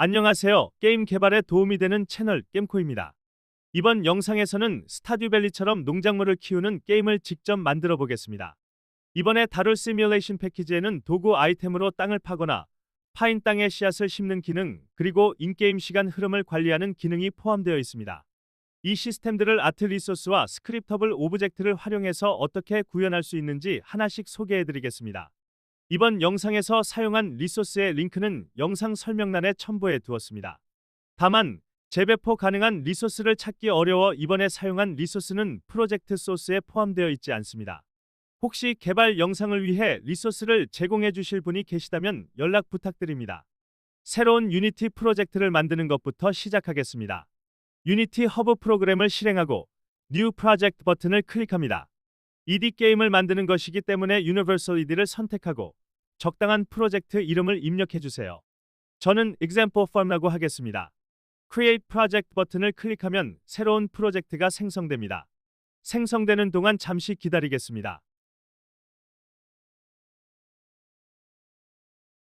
안녕하세요. 게임 개발에 도움이 되는 채널 겜코입니다. 이번 영상에서는 스타듀밸리처럼 농작물을 키우는 게임을 직접 만들어 보겠습니다. 이번에 다룰 시뮬레이션 패키지에는 도구 아이템으로 땅을 파거나 파인 땅에 씨앗을 심는 기능, 그리고 인게임 시간 흐름을 관리하는 기능이 포함되어 있습니다. 이 시스템들을 아트 리소스와 스크립터블 오브젝트를 활용해서 어떻게 구현할 수 있는지 하나씩 소개해 드리겠습니다. 이번 영상에서 사용한 리소스의 링크는 영상 설명란에 첨부해 두었습니다. 다만 재배포 가능한 리소스를 찾기 어려워 이번에 사용한 리소스는 프로젝트 소스에 포함되어 있지 않습니다. 혹시 개발 영상을 위해 리소스를 제공해 주실 분이 계시다면 연락 부탁드립니다. 새로운 유니티 프로젝트를 만드는 것부터 시작하겠습니다. 유니티 허브 프로그램을 실행하고 New Project 버튼을 클릭합니다. ED 게임을 만드는 것이기 때문에 Universal ED를 선택하고 적당한 프로젝트 이름을 입력해 주세요. 저는 Example Farm라고 하겠습니다. Create Project 버튼을 클릭하면 새로운 프로젝트가 생성됩니다. 생성되는 동안 잠시 기다리겠습니다.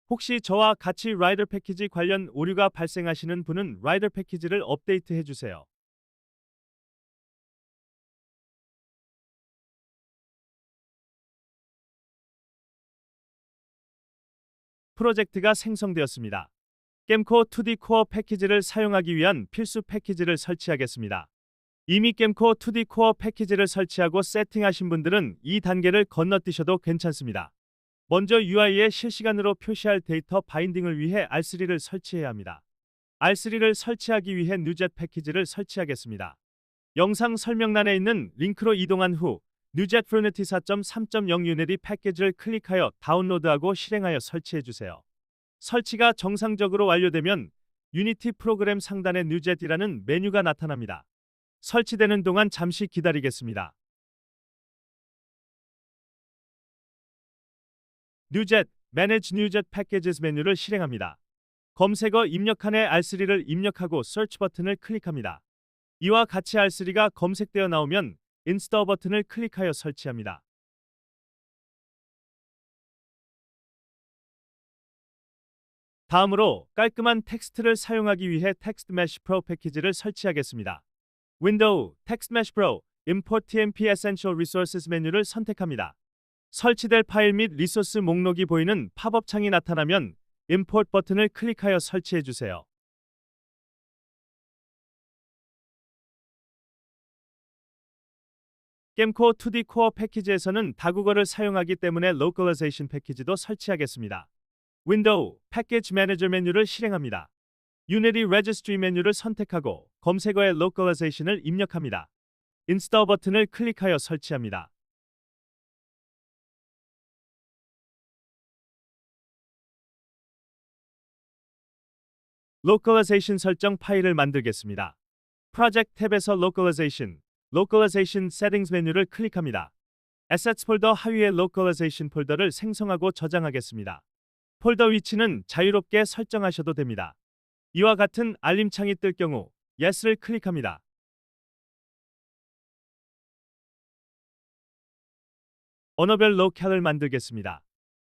혹시 저와 같이 라이더 패키지 관련 오류가 발생하시는 분은 라이더 패키지를 업데이트해 주세요. 프로젝트가 생성되었습니다. 겜코 2D 코어 패키지를 사용하기 위한 필수 패키지를 설치하겠습니다. 이미 겜코 2D 코어 패키지를 설치하고 세팅하신 분들은 이 단계를 건너뛰셔도 괜찮습니다. 먼저 UI에 실시간으로 표시할 데이터 바인딩을 위해 R3를 설치해야 합니다. R3를 설치하기 위해 뉴젯 패키지를 설치하겠습니다. 영상 설명란에 있는 링크로 이동한 후 뉴젯 프루니티 4.3.0 유니티 패키지를 클릭하여 다운로드하고 실행하여 설치해주세요. 설치가 정상적으로 완료되면 유니티 프로그램 상단에 뉴젯이라는 메뉴가 나타납니다. 설치되는 동안 잠시 기다리겠습니다. 뉴젯, Manage 뉴젯 Packages 메뉴를 실행합니다. 검색어 입력칸에 R3를 입력하고 Search 버튼을 클릭합니다. 이와 같이 R3가 검색되어 나오면 Install 버튼을 클릭하여 설치합니다. 다음으로 깔끔한 텍스트를 사용하기 위해 텍스트 메쉬 프로 패키지를 설치하겠습니다. 윈도우, 텍스트 메쉬 프로, Import TMP Essential Resources 메뉴를 선택합니다. 설치될 파일 및 리소스 목록이 보이는 팝업 창이 나타나면 Import 버튼을 클릭하여 설치해 주세요. 겜코 2D 코어 패키지에서는 다국어를 사용하기 때문에 Localization 패키지도 설치하겠습니다. 윈도우, 패키지 매니저 메뉴를 실행합니다. Unity Registry 메뉴를 선택하고 검색어에 Localization을 입력합니다. Install 버튼을 클릭하여 설치합니다. Localization 설정 파일을 만들겠습니다. Project 탭에서 Localization Settings 메뉴를 클릭합니다. Assets 폴더 하위에 Localization 폴더를 생성하고 저장하겠습니다. 폴더 위치는 자유롭게 설정하셔도 됩니다. 이와 같은 알림창이 뜰 경우 Yes를 클릭합니다. 언어별 로컬을 만들겠습니다.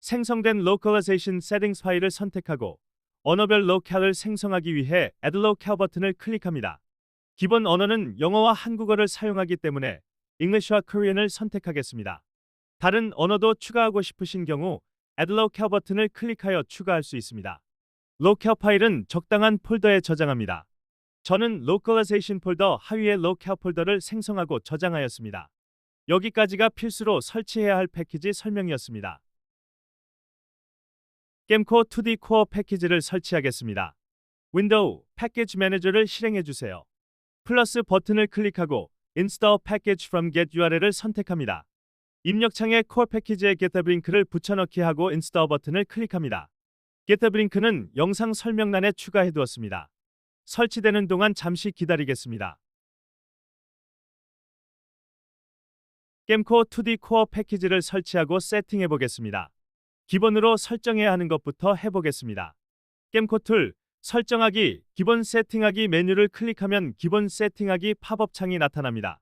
생성된 Localization Settings 파일을 선택하고 언어별 로컬을 생성하기 위해 Add Locale 버튼을 클릭합니다. 기본 언어는 영어와 한국어를 사용하기 때문에 English와 Korean을 선택하겠습니다. 다른 언어도 추가하고 싶으신 경우 Add Locale 버튼을 클릭하여 추가할 수 있습니다. 로컬 파일은 적당한 폴더에 저장합니다. 저는 Localization 폴더 하위에 Locale 폴더를 생성하고 저장하였습니다. 여기까지가 필수로 설치해야 할 패키지 설명이었습니다. 겜코 2D 코어 패키지를 설치하겠습니다. 윈도우, 패키지 매니저를 실행해 주세요. 플러스 버튼을 클릭하고 Install Package from Get URL을 선택합니다. 입력창에 core 패키지의 GitHub 링크를 붙여넣기 하고 Install 버튼을 클릭합니다. GitHub 링크는 영상 설명란에 추가해 두었습니다. 설치되는 동안 잠시 기다리겠습니다. 겜코 2D 코어 패키지를 설치하고 세팅해 보겠습니다. 기본으로 설정해야 하는 것부터 해보겠습니다. 겜코 툴, 설정하기, 기본 세팅하기 메뉴를 클릭하면 기본 세팅하기 팝업 창이 나타납니다.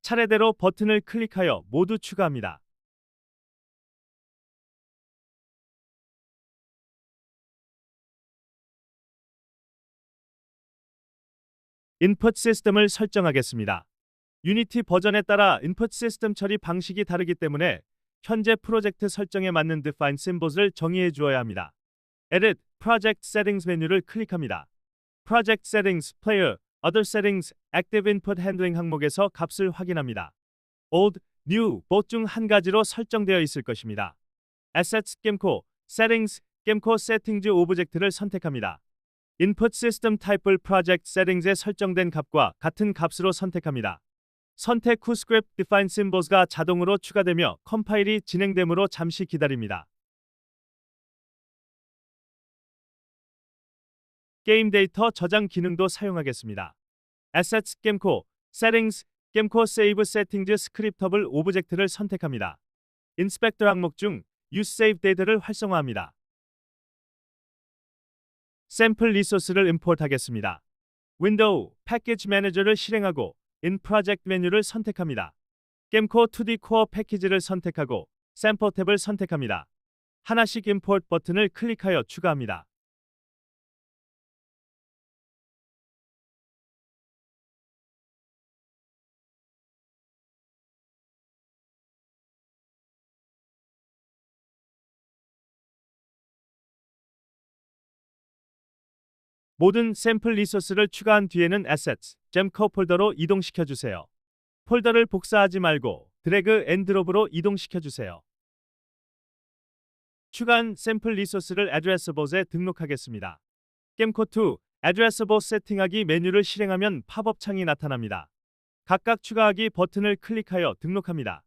차례대로 버튼을 클릭하여 모두 추가합니다. 인풋 시스템을 설정하겠습니다. 유니티 버전에 따라 인풋 시스템 처리 방식이 다르기 때문에 현재 프로젝트 설정에 맞는 Define Symbols를 정의해 주어야 합니다. Edit Project Settings 메뉴를 클릭합니다. Project Settings, Player, Other Settings, Active Input Handling 항목에서 값을 확인합니다. Old, New, Both 중 한 가지로 설정되어 있을 것입니다. Assets, Gemco, Settings, Gemco Settings 오브젝트를 선택합니다. Input System Type를 Project Settings에 설정된 값과 같은 값으로 선택합니다. 선택 후 Script Define Symbols가 자동으로 추가되며 컴파일이 진행되므로 잠시 기다립니다. 게임 데이터 저장 기능도 사용하겠습니다. Assets, Gemco, Settings, Gemco Save Settings 스크립터블 오브젝트를 선택합니다. Inspector 항목 중 Use Save Data를 활성화합니다. 샘플 리소스를 임포트하겠습니다. Window, Package Manager를 실행하고 In Project 메뉴를 선택합니다. Gemco 2D Core 패키지를 선택하고 샘플 탭을 선택합니다. 하나씩 임포트 버튼을 클릭하여 추가합니다. 모든 샘플 리소스를 추가한 뒤에는 Assets, Gemco 폴더로 이동시켜 주세요. 폴더를 복사하지 말고 드래그 앤 드롭으로 이동시켜 주세요. 추가한 샘플 리소스를 Addressables에 등록하겠습니다. Gemco2 Addressable 세팅하기 메뉴를 실행하면 팝업 창이 나타납니다. 각각 추가하기 버튼을 클릭하여 등록합니다.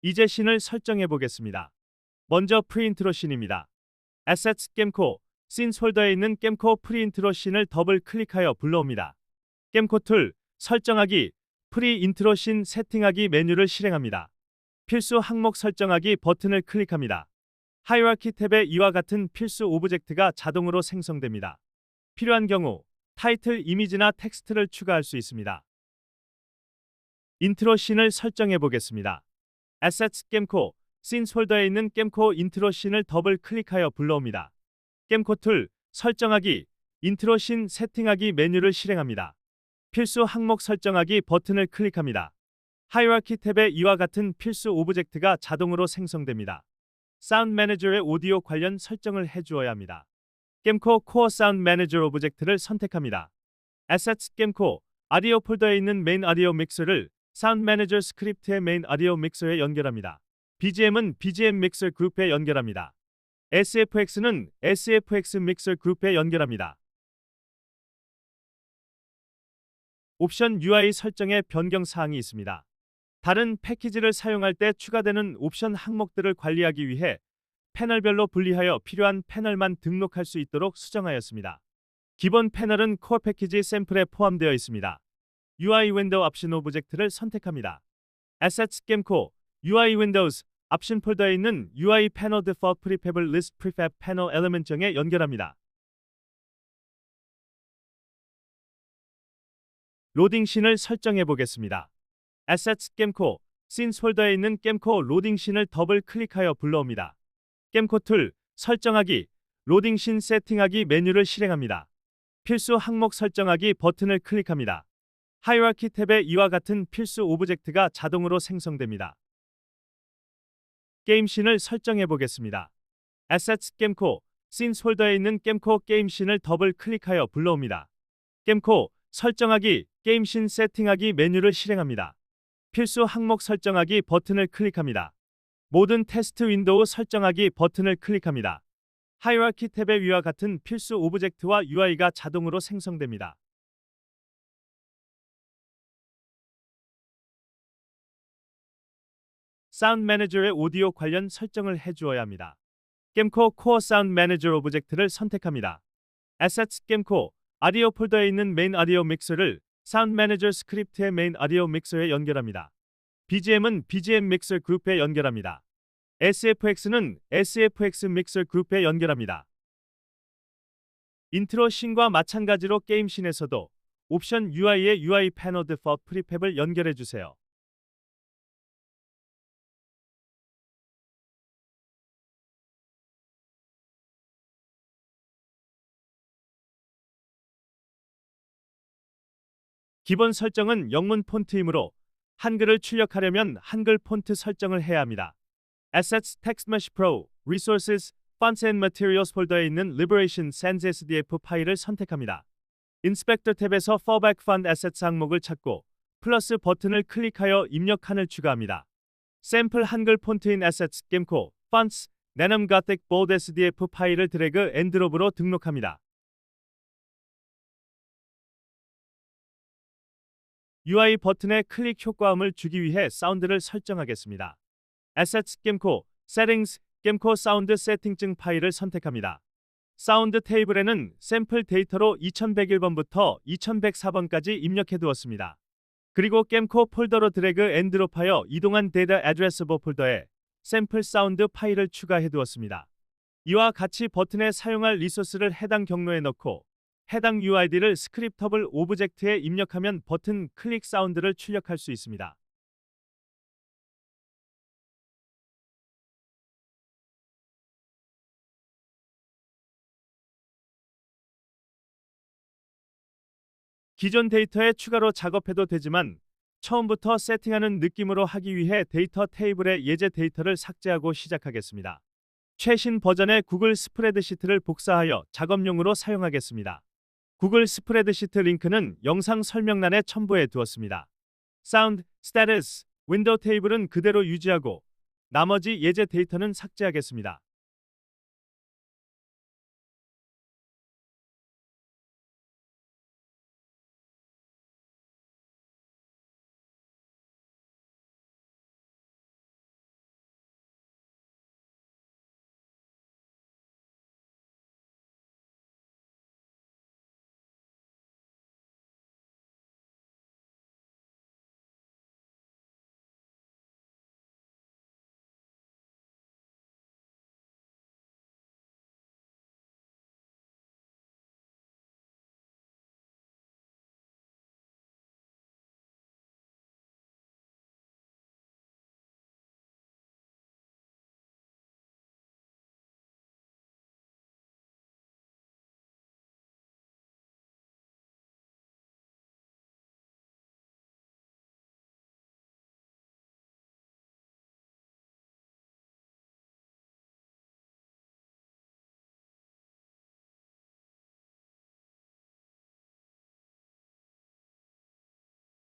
이제 씬을 설정해 보겠습니다. 먼저 프리인트로 씬입니다. Assets Gemco, Scenes 폴더에 있는 Gemco 프리인트로 씬을 더블 클릭하여 불러옵니다. Gemco 툴, 설정하기, 프리인트로 씬 세팅하기 메뉴를 실행합니다. 필수 항목 설정하기 버튼을 클릭합니다. 하이라키 탭에 이와 같은 필수 오브젝트가 자동으로 생성됩니다. 필요한 경우 타이틀 이미지나 텍스트를 추가할 수 있습니다. 인트로 씬을 설정해 보겠습니다. Assets Gemco, Scenes 폴더에 있는 Gemco 인트로 씬을 더블 클릭하여 불러옵니다. Gemco 툴, 설정하기, 인트로 씬 세팅하기 메뉴를 실행합니다. 필수 항목 설정하기 버튼을 클릭합니다. 하이라키 탭에 이와 같은 필수 오브젝트가 자동으로 생성됩니다. 사운드 매니저의 오디오 관련 설정을 해주어야 합니다. Gemco Core Sound Manager 오브젝트를 선택합니다. Assets Gemco, 아디오 폴더에 있는 메인 아디오 믹서를 사운드 매니저 스크립트의 메인 아디오 믹서에 연결합니다. BGM은 BGM 믹서 그룹에 연결합니다. SFX는 SFX 믹서 그룹에 연결합니다. 옵션 UI 설정에 변경 사항이 있습니다. 다른 패키지를 사용할 때 추가되는 옵션 항목들을 관리하기 위해 패널별로 분리하여 필요한 패널만 등록할 수 있도록 수정하였습니다. 기본 패널은 코어 패키지 샘플에 포함되어 있습니다. UI 윈도우 옵션 오브젝트를 선택합니다. Assets Gemco, UI Windows, 옵션 폴더에 있는 UI 패널 Default Prefab List Prefab Panel Element 정에 연결합니다. 로딩 씬을 설정해 보겠습니다. Assets Gemco, Scenes 폴더에 있는 Gemco 로딩 씬을 더블 클릭하여 불러옵니다. Gemco 툴, 설정하기, 로딩 씬 세팅하기 메뉴를 실행합니다. 필수 항목 설정하기 버튼을 클릭합니다. 하이라키 탭에 이와 같은 필수 오브젝트가 자동으로 생성됩니다. 게임 씬을 설정해 보겠습니다. Assets Gemco, Scenes 폴더에 있는 Gemco 게임 씬을 더블 클릭하여 불러옵니다. Gemco, 설정하기, 게임 씬 세팅하기 메뉴를 실행합니다. 필수 항목 설정하기 버튼을 클릭합니다. 모든 테스트 윈도우 설정하기 버튼을 클릭합니다. 하이라키 탭의 위와 같은 필수 오브젝트와 UI가 자동으로 생성됩니다. 사운드 매니저의 오디오 관련 설정을 해주어야 합니다. Gemco Core Sound Manager 오브젝트를 선택합니다. Assets Gemco, 아디오 폴더에 있는 메인 아디오 믹서를 사운드 매니저 스크립트의 메인 아디오 믹서에 연결합니다. BGM은 BGM 믹서 그룹에 연결합니다. SFX는 SFX 믹서 그룹에 연결합니다. 인트로 씬과 마찬가지로 게임 씬에서도 옵션 UI의 UI 패널 디폴트 프리팹을 연결해 주세요. 기본 설정은 영문 폰트이므로 한글을 출력하려면 한글 폰트 설정을 해야 합니다. Assets, Text Mesh Pro, Resources, Fonts and Materials 폴더에 있는 Liberation Sans SDF 파일을 선택합니다. 인스펙터 탭에서 Fallback Font Assets 항목을 찾고 플러스 버튼을 클릭하여 입력 칸을 추가합니다. 샘플 한글 폰트인 Assets, Gemco, Fonts, Denim Gothic Bold SDF 파일을 드래그 앤 드롭으로 등록합니다. UI 버튼의 클릭 효과음을 주기 위해 사운드를 설정하겠습니다. Assets, Gemco, Settings, Gemco 사운드 세팅증 파일을 선택합니다. 사운드 테이블에는 샘플 데이터로 2101번부터 2104번까지 입력해 두었습니다. 그리고 Gemco 폴더로 드래그 앤 드롭하여 이동한 데이터 애드레서버 폴더에 샘플 사운드 파일을 추가해 두었습니다. 이와 같이 버튼에 사용할 리소스를 해당 경로에 넣고 해당 UID를 스크립터블 오브젝트에 입력하면 버튼 클릭 사운드를 출력할 수 있습니다. 기존 데이터에 추가로 작업해도 되지만 처음부터 세팅하는 느낌으로 하기 위해 데이터 테이블의 예제 데이터를 삭제하고 시작하겠습니다. 최신 버전의 구글 스프레드시트를 복사하여 작업용으로 사용하겠습니다. 구글 스프레드시트 링크는 영상 설명란에 첨부해 두었습니다. 사운드, 스테러스, 윈도우 테이블은 그대로 유지하고 나머지 예제 데이터는 삭제하겠습니다.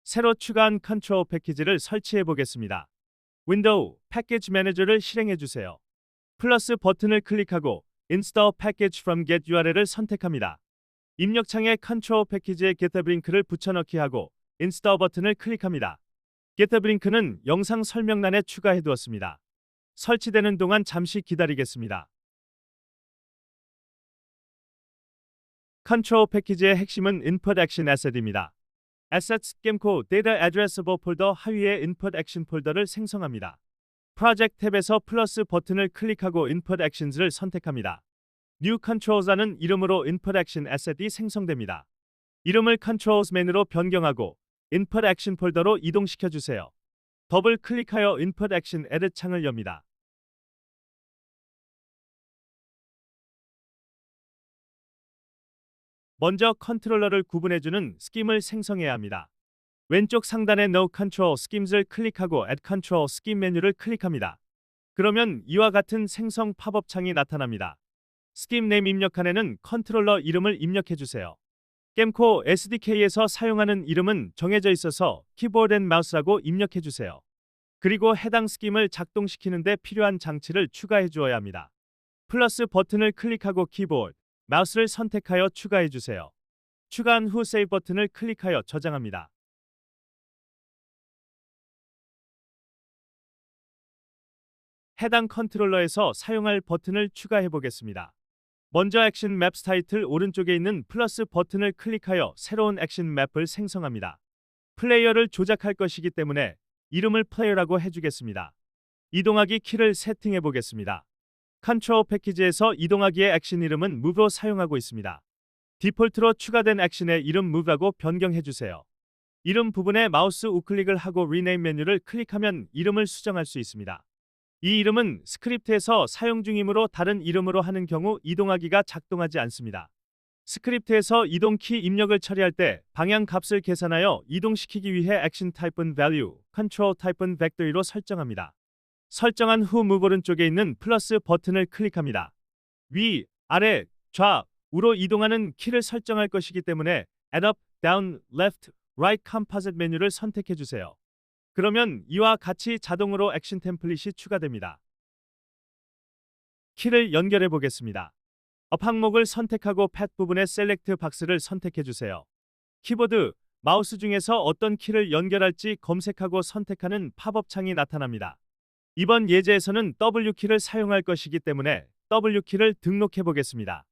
새로 추가한 컨트롤 패키지를 설치해 보겠습니다. 윈도우 패키지 매니저를 실행해 주세요. 플러스 버튼을 클릭하고 Install Package from Get URL을 선택합니다. 입력창에 컨트롤 패키지에 GitHub 링크를 붙여넣기 하고 Install 버튼을 클릭합니다. GitHub 링크는 영상 설명란에 추가해 두었습니다. 설치되는 동안 잠시 기다리겠습니다. 컨트롤 패키지의 핵심은 Input Action Asset입니다. Assets, Gemco, Data Addressable 폴더 하위에 Input Action 폴더를 생성합니다. Project 탭에서 플러스 버튼을 클릭하고 Input Actions를 선택합니다. New Controls라는 이름으로 Input Action Asset이 생성됩니다. 이름을 Controls 메뉴로 변경하고 Input Action 폴더로 이동시켜 주세요. 더블 클릭하여 Input Action Edit 창을 엽니다. 먼저 컨트롤러를 구분해주는 스킴을 생성해야 합니다. 왼쪽 상단의 No Control Schemes를 클릭하고 Add Control Scheme 메뉴를 클릭합니다. 그러면 이와 같은 생성 팝업 창이 나타납니다. Scheme Name 입력칸에는 컨트롤러 이름을 입력해주세요. Gemco SDK에서 사용하는 이름은 정해져 있어서 키보드 앤 마우스라고 입력해주세요. 그리고 해당 스킴을 작동시키는 데 필요한 장치를 추가해 주어야 합니다. 플러스 버튼을 클릭하고 키보드, 마우스를 선택하여 추가해 주세요. 추가한 후 세이브 버튼을 클릭하여 저장합니다. 해당 컨트롤러에서 사용할 버튼을 추가해 보겠습니다. 먼저 액션 맵스 타이틀 오른쪽에 있는 플러스 버튼을 클릭하여 새로운 액션 맵을 생성합니다. 플레이어를 조작할 것이기 때문에 이름을 플레이어라고 해주겠습니다. 이동하기 키를 세팅해 보겠습니다. 컨트롤 패키지에서 이동하기의 액션 이름은 Move로 사용하고 있습니다. 디폴트로 추가된 액션의 이름 Move라고 변경해 주세요. 이름 부분에 마우스 우클릭을 하고 Rename 메뉴를 클릭하면 이름을 수정할 수 있습니다. 이 이름은 스크립트에서 사용 중이므로 다른 이름으로 하는 경우 이동하기가 작동하지 않습니다. 스크립트에서 이동키 입력을 처리할 때 방향 값을 계산하여 이동시키기 위해 액션 타입은 value, 컨트롤 타입은 vectory로 설정합니다. 설정한 후 move 오른쪽에 있는 플러스 버튼을 클릭합니다. 위, 아래, 좌, 우로 이동하는 키를 설정할 것이기 때문에 add up, down, left, right 컴포짓 메뉴를 선택해 주세요. 그러면 이와 같이 자동으로 액션 템플릿이 추가됩니다. 키를 연결해 보겠습니다. 업 항목을 선택하고 팻 부분의 셀렉트 박스를 선택해 주세요. 키보드, 마우스 중에서 어떤 키를 연결할지 검색하고 선택하는 팝업 창이 나타납니다. 이번 예제에서는 W키를 사용할 것이기 때문에 W키를 등록해 보겠습니다.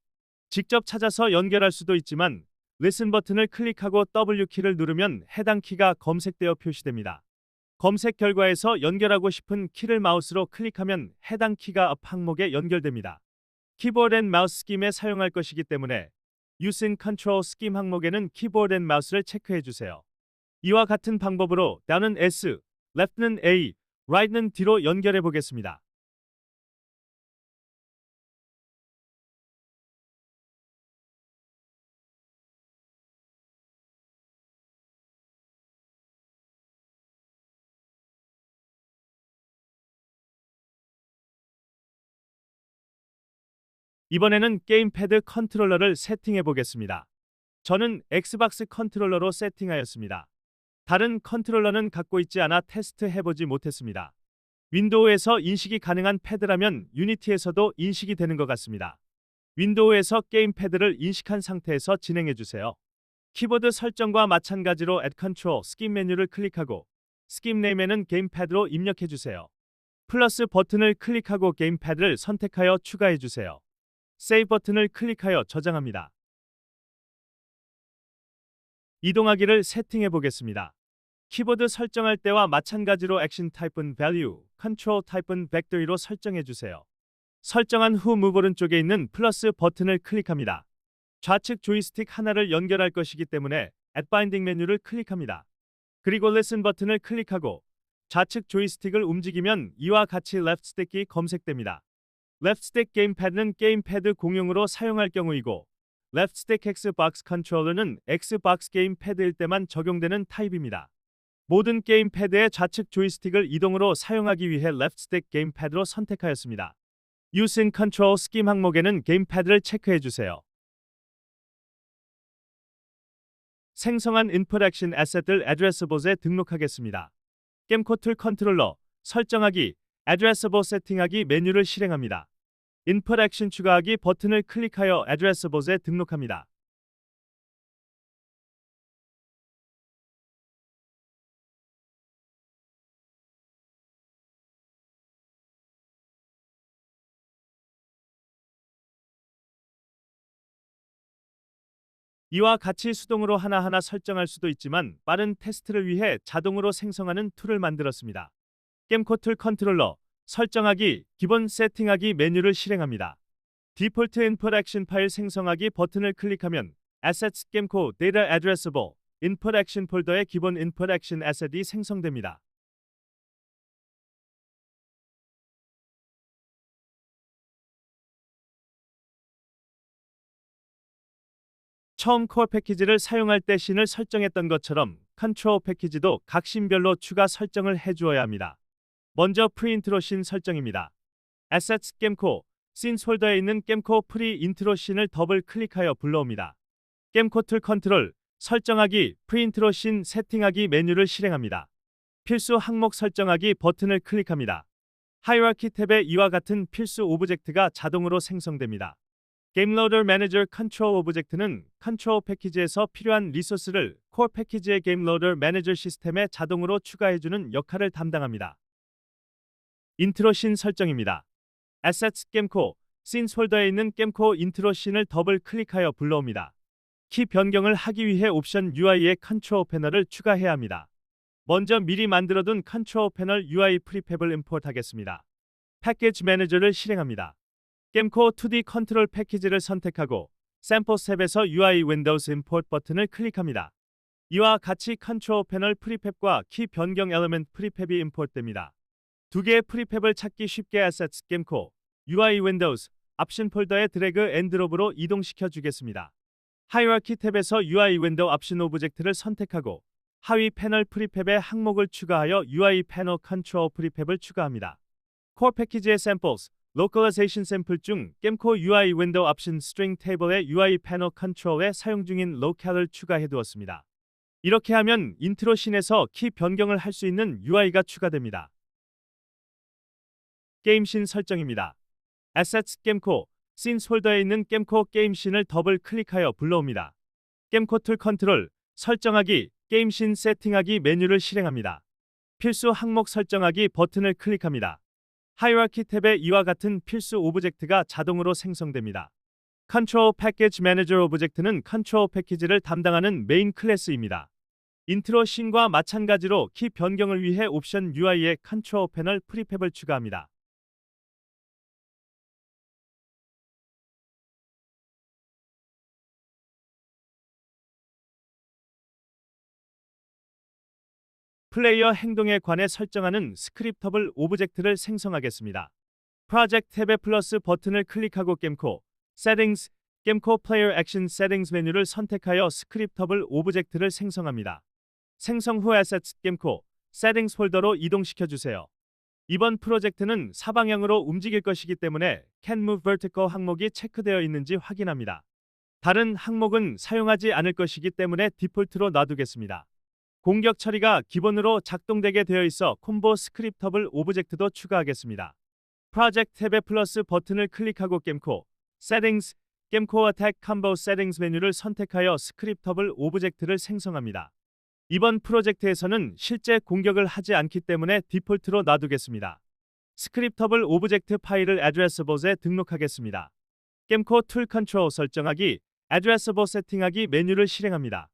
직접 찾아서 연결할 수도 있지만 Listen 버튼을 클릭하고 W키를 누르면 해당 키가 검색되어 표시됩니다. 검색 결과에서 연결하고 싶은 키를 마우스로 클릭하면 해당 키가 업 항목에 연결됩니다. 키보드 앤 마우스 스킴에 사용할 것이기 때문에 Using Control 스킴 항목에는 키보드 앤 마우스를 체크해 주세요. 이와 같은 방법으로 down은 S, left는 A, right는 D로 연결해 보겠습니다. 이번에는 게임패드 컨트롤러를 세팅해 보겠습니다. 저는 엑스박스 컨트롤러로 세팅하였습니다. 다른 컨트롤러는 갖고 있지 않아 테스트해보지 못했습니다. 윈도우에서 인식이 가능한 패드라면 유니티에서도 인식이 되는 것 같습니다. 윈도우에서 게임패드를 인식한 상태에서 진행해주세요. 키보드 설정과 마찬가지로 Add Control 스킵 메뉴를 클릭하고 스킵 네임에는 게임패드로 입력해주세요. 플러스 버튼을 클릭하고 게임패드를 선택하여 추가해주세요. 세이브 버튼을 클릭하여 저장합니다. 이동하기를 세팅해 보겠습니다. 키보드 설정할 때와 마찬가지로 액션 타입은 value, 컨트롤 타입은 vectory로 설정해 주세요. 설정한 후 move 오른쪽에 있는 플러스 버튼을 클릭합니다. 좌측 조이스틱 하나를 연결할 것이기 때문에 add binding 메뉴를 클릭합니다. 그리고 listen 버튼을 클릭하고 좌측 조이스틱을 움직이면 이와 같이 left 스틱이 검색됩니다. left 스틱 게임패드는 게임패드 공용으로 사용할 경우이고 Left Stick Xbox 컨트롤러는 Xbox 게임패드일 때만 적용되는 타입입니다. 모든 게임패드의 좌측 조이스틱을 이동으로 사용하기 위해 Left Stick 게임패드로 선택하였습니다. Using Control Scheme 항목에는 게임패드를 체크해주세요. 생성한 인풋 액션 에셋을 Addressables에 등록하겠습니다. 게임코 툴 컨트롤러, 설정하기, Addressable 세팅하기 메뉴를 실행합니다. 인풋 액션 추가하기 버튼을 클릭하여 Addressables에 등록합니다. 이와 같이 수동으로 하나하나 설정할 수도 있지만 빠른 테스트를 위해 자동으로 생성하는 툴을 만들었습니다. 게임코 툴 컨트롤러, 설정하기, 기본 세팅하기 메뉴를 실행합니다. 디폴트 인풋 액션 파일 생성하기 버튼을 클릭하면 Assets 게임코 Data Addressable 인풋 액션 폴더의 기본 인풋 액션 에셋이 생성됩니다. 처음 코어 패키지를 사용할 때 씬을 설정했던 것처럼 컨트롤 패키지도 각 씬별로 추가 설정을 해주어야 합니다. 먼저 프리인트로 씬 설정입니다. Assets 게임코 씬스 폴더에 있는 게임코 프리인트로 씬을 더블 클릭하여 불러옵니다. 게임코 툴 컨트롤, 설정하기, 프리인트로 씬 세팅하기 메뉴를 실행합니다. 필수 항목 설정하기 버튼을 클릭합니다. 하이라키 탭에 이와 같은 필수 오브젝트가 자동으로 생성됩니다. 게임로더 매니저 컨트롤 오브젝트는 컨트롤 패키지에서 필요한 리소스를 코어 패키지의 게임로더 매니저 시스템에 자동으로 추가해주는 역할을 담당합니다. 인트로 씬 설정입니다. Assets 게임코, 씬스 폴더에 있는 게임코 인트로 씬을 더블 클릭하여 불러옵니다. 키 변경을 하기 위해 옵션 UI에 컨트롤 패널을 추가해야 합니다. 먼저 미리 만들어둔 컨트롤 패널 UI 프리팹을 임포트하겠습니다. 패키지 매니저를 실행합니다. 게임코 2D 컨트롤 패키지를 선택하고 샘플 탭에서 UI 윈도우스 임포트 버튼을 클릭합니다. 이와 같이 컨트롤 패널 프리팹과 키 변경 엘리먼트 프리팹이 임포트됩니다. 두 개의 프리팹을 찾기 쉽게 Assets 게임코 UI 윈도우스 옵션 폴더에 드래그 앤 드롭으로 이동시켜 주겠습니다. 하이라키 탭에서 UI 윈도우 옵션 오브젝트를 선택하고 하위 패널 프리팹에 항목을 추가하여 UI 패널 컨트롤 프리팹을 추가합니다. core 패키지의 samples, localization 샘플 중 Gemco UI 윈도우 옵션 스트링 테이블의 UI 패널 컨트롤에 사용 중인 local을 추가해 두었습니다. 이렇게 하면 인트로 씬에서 키 변경을 할 수 있는 UI가 추가됩니다. 게임 씬 설정입니다. Assets Gemco Scenes 폴더에 있는 Gemco 게임 씬을 더블 클릭하여 불러옵니다. Gemco 툴 컨트롤 설정하기 게임 씬 세팅하기 메뉴를 실행합니다. 필수 항목 설정하기 버튼을 클릭합니다. 하이라키 탭에 이와 같은 필수 오브젝트가 자동으로 생성됩니다. Control Package Manager 오브젝트는 컨트롤 패키지를 담당하는 메인 클래스입니다. 인트로 씬과 마찬가지로 키 변경을 위해 옵션 UI에 컨트롤 패널 프리팹을 추가합니다. 플레이어 행동에 관해 설정하는 스크립터블 오브젝트를 생성하겠습니다. 프로젝트 탭에 플러스 버튼을 클릭하고 Gemco Settings, Gemco Player Action Settings 메뉴를 선택하여 스크립터블 오브젝트를 생성합니다. 생성 후 Assets Gemco Settings 폴더로 이동시켜 주세요. 이번 프로젝트는 사방향으로 움직일 것이기 때문에 Can Move Vertical 항목이 체크되어 있는지 확인합니다. 다른 항목은 사용하지 않을 것이기 때문에 디폴트로 놔두겠습니다. 공격 처리가 기본으로 작동되게 되어 있어 콤보 스크립터블 오브젝트도 추가하겠습니다. 프로젝트 탭에 플러스 버튼을 클릭하고 Gemco Settings, Gemco Attack Combo Settings 메뉴를 선택하여 스크립터블 오브젝트를 생성합니다. 이번 프로젝트에서는 실제 공격을 하지 않기 때문에 디폴트로 놔두겠습니다. 스크립터블 오브젝트 파일을 Addressable에 등록하겠습니다. Gemco 툴 컨트롤 설정하기, Addressable 세팅하기 메뉴를 실행합니다.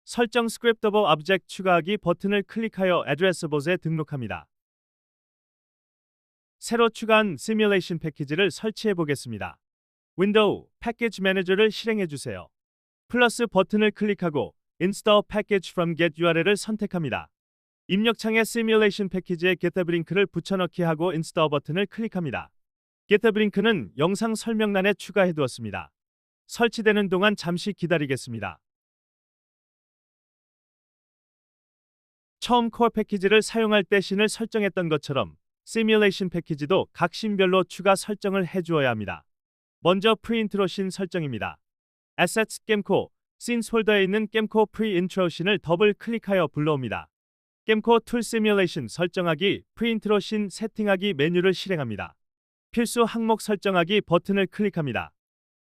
설정 스크립터블 오브젝트 추가하기 버튼을 클릭하여 Addressable에 등록합니다. 새로 추가한 시뮬레이션 패키지를 설치해 보겠습니다. 윈도우 패키지 매니저를 실행해 주세요. 플러스 버튼을 클릭하고 Install Package from Get URL을 선택합니다. 입력창에 시뮬레이션 패키지에 GitHub 링크를 붙여넣기 하고 Install 버튼을 클릭합니다. GitHub 링크는 영상 설명란에 추가해 두었습니다. 설치되는 동안 잠시 기다리겠습니다. 처음 코어 패키지를 사용할 때 씬을 설정했던 것처럼 시뮬레이션 패키지도 각 씬별로 추가 설정을 해주어야 합니다. 먼저 프리인트로 씬 설정입니다. Assets Gemco Scenes 폴더에 있는 Gemco 프리인트로 씬을 더블 클릭하여 불러옵니다. Gemco 툴 시뮬레이션 설정하기, 프리인트로 씬 세팅하기 메뉴를 실행합니다. 필수 항목 설정하기 버튼을 클릭합니다.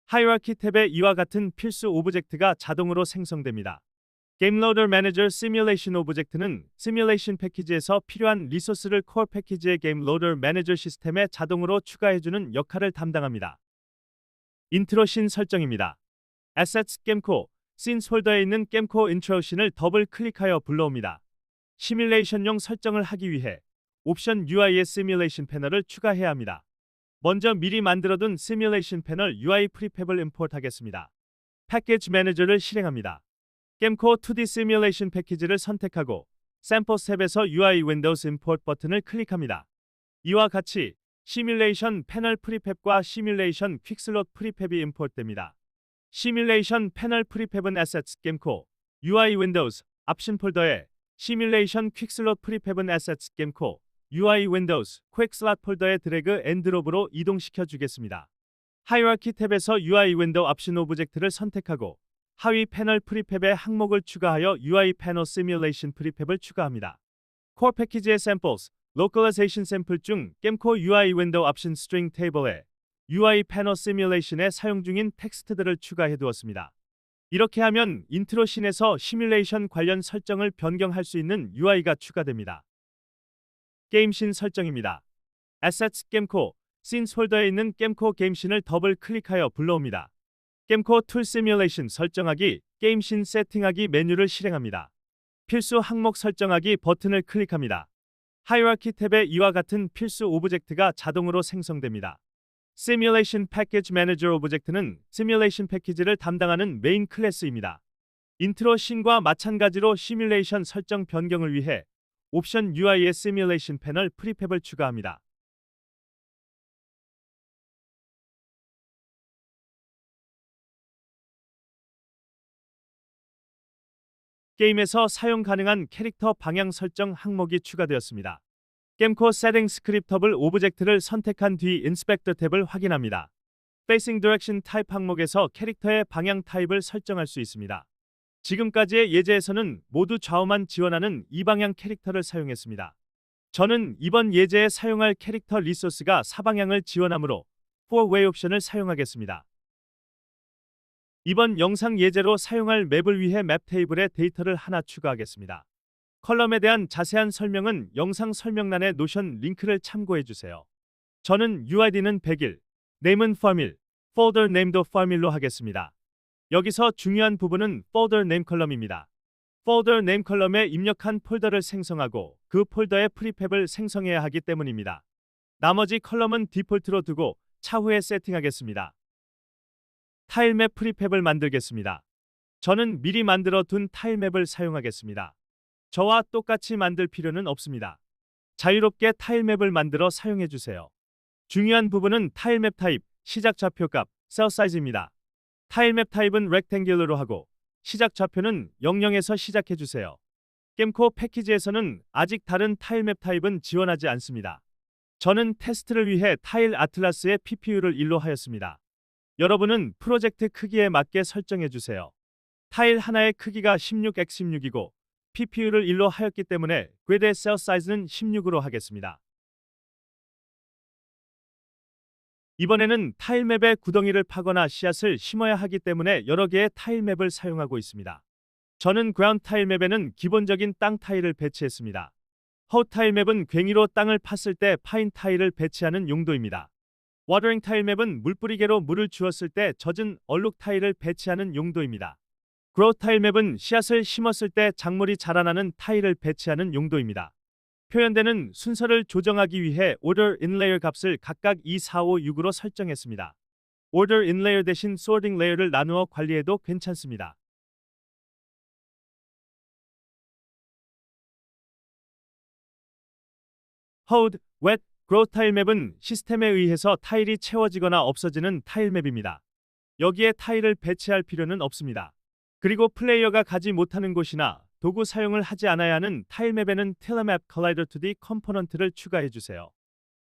하이라키 탭에 이와 같은 필수 오브젝트가 자동으로 생성됩니다. Game Loader Manager Simulation 오브젝트는 시뮬레이션 패키지에서 필요한 리소스를 코어 패키지의 Game Loader Manager 시스템에 자동으로 추가해주는 역할을 담당합니다. 인트로 씬 설정입니다. Assets Gemco Scenes 폴더에 있는 Gemco Intro 씬을 더블 클릭하여 불러옵니다. 시뮬레이션용 설정을 하기 위해 옵션 UI의 시뮬레이션 패널을 추가해야 합니다. 먼저 미리 만들어둔 시뮬레이션 패널 UI 프리팹을 임포트하겠습니다. 패키지 매니저를 실행합니다. Gemco 2D 시뮬레이션 패키지를 선택하고 Samples 탭에서 UI Windows Import 버튼을 클릭합니다. 이와 같이 시뮬레이션 패널 프리팹과 시뮬레이션 퀵슬롯 프리팹이 임포트됩니다. 시뮬레이션 패널 프리팹은 Assets Gemco UI Windows 옵션 폴더에 시뮬레이션 퀵슬롯 프리팹은 Assets Gemco UI Windows Quick Slot 폴더에 드래그 앤 드롭으로 이동시켜 주겠습니다. 하이라키 탭에서 UI Window 옵션 오브젝트를 선택하고 하위 패널 프리팹에 항목을 추가하여 UI 패널 시뮬레이션 프리팹을 추가합니다. 코어 패키지의 samples, localization 샘플 중 Gemco UI Window 옵션 스트링 테이블에 UI 패널 시뮬레이션에 사용 중인 텍스트들을 추가해 두었습니다. 이렇게 하면 인트로 씬에서 시뮬레이션 관련 설정을 변경할 수 있는 UI가 추가됩니다. 게임 씬 설정입니다. Assets Gemco Scenes 폴더에 있는 Gemco 게임 씬을 더블 클릭하여 불러옵니다. Gemco 툴 시뮬레이션 설정하기, 게임 씬 세팅하기 메뉴를 실행합니다. 필수 항목 설정하기 버튼을 클릭합니다. 하이라키 탭에 이와 같은 필수 오브젝트가 자동으로 생성됩니다. Simulation Package Manager 오브젝트는 시뮬레이션 패키지를 담당하는 메인 클래스입니다. 인트로 씬과 마찬가지로 시뮬레이션 설정 변경을 위해 옵션 UI의 시뮬레이션 패널 프리팹을 추가합니다. 게임에서 사용 가능한 캐릭터 방향 설정 항목이 추가되었습니다. 게임코 세팅 스크립터블 오브젝트를 선택한 뒤 인스펙터 탭을 확인합니다. Facing Direction 타입 항목에서 캐릭터의 방향 타입을 설정할 수 있습니다. 지금까지의 예제에서는 모두 좌우만 지원하는 이방향 캐릭터를 사용했습니다. 저는 이번 예제에 사용할 캐릭터 리소스가 사방향을 지원하므로 4-Way 옵션을 사용하겠습니다. 이번 영상 예제로 사용할 맵을 위해 맵 테이블에 데이터를 하나 추가하겠습니다. 컬럼에 대한 자세한 설명은 영상 설명란의 노션 링크를 참고해주세요. 저는 UID는 100일, Name은 Famil, Folder Name도 Famil로 하겠습니다. 여기서 중요한 부분은 Folder Name 컬럼입니다. Folder Name 컬럼에 입력한 폴더를 생성하고 그 폴더의 프리팹을 생성해야 하기 때문입니다. 나머지 컬럼은 디폴트로 두고 차후에 세팅하겠습니다. 타일맵 프리팹을 만들겠습니다. 저는 미리 만들어 둔 타일맵을 사용하겠습니다. 저와 똑같이 만들 필요는 없습니다. 자유롭게 타일맵을 만들어 사용해주세요. 중요한 부분은 타일맵 타입, 시작 좌표값, 셀 사이즈입니다. 타일맵 타입은 렉탱귤러로 하고 시작 좌표는 00에서 시작해주세요. 게임코 패키지에서는 아직 다른 타일맵 타입은 지원하지 않습니다. 저는 테스트를 위해 타일 아틀라스의 PPU를 1로 하였습니다. 여러분은 프로젝트 크기에 맞게 설정해주세요. 타일 하나의 크기가 16x16이고 PPU를 1로 하였기 때문에 그래드의 셀 사이즈는 16으로 하겠습니다. 이번에는 타일맵에 구덩이를 파거나 씨앗을 심어야 하기 때문에 여러 개의 타일맵을 사용하고 있습니다. 저는 그라운드 타일맵에는 기본적인 땅 타일을 배치했습니다. 허우 타일맵은 괭이로 땅을 팠을 때 파인 타일을 배치하는 용도입니다. 워터링 타일맵은 물뿌리개로 물을 주었을 때 젖은 얼룩 타일을 배치하는 용도입니다. 그로우 타일맵은 씨앗을 심었을 때 작물이 자라나는 타일을 배치하는 용도입니다. 표현되는 순서를 조정하기 위해 Order in Layer 값을 각각 2, 4, 5, 6으로 설정했습니다. Order in Layer 대신 Sorting Layer를 나누어 관리해도 괜찮습니다. Hode, Wet, Grow 타일맵은 시스템에 의해서 타일이 채워지거나 없어지는 타일맵입니다. 여기에 타일을 배치할 필요는 없습니다. 그리고 플레이어가 가지 못하는 곳이나 도구 사용을 하지 않아야 하는 타일맵에는 Tilemap Collider 2D 컴포넌트를 추가해주세요.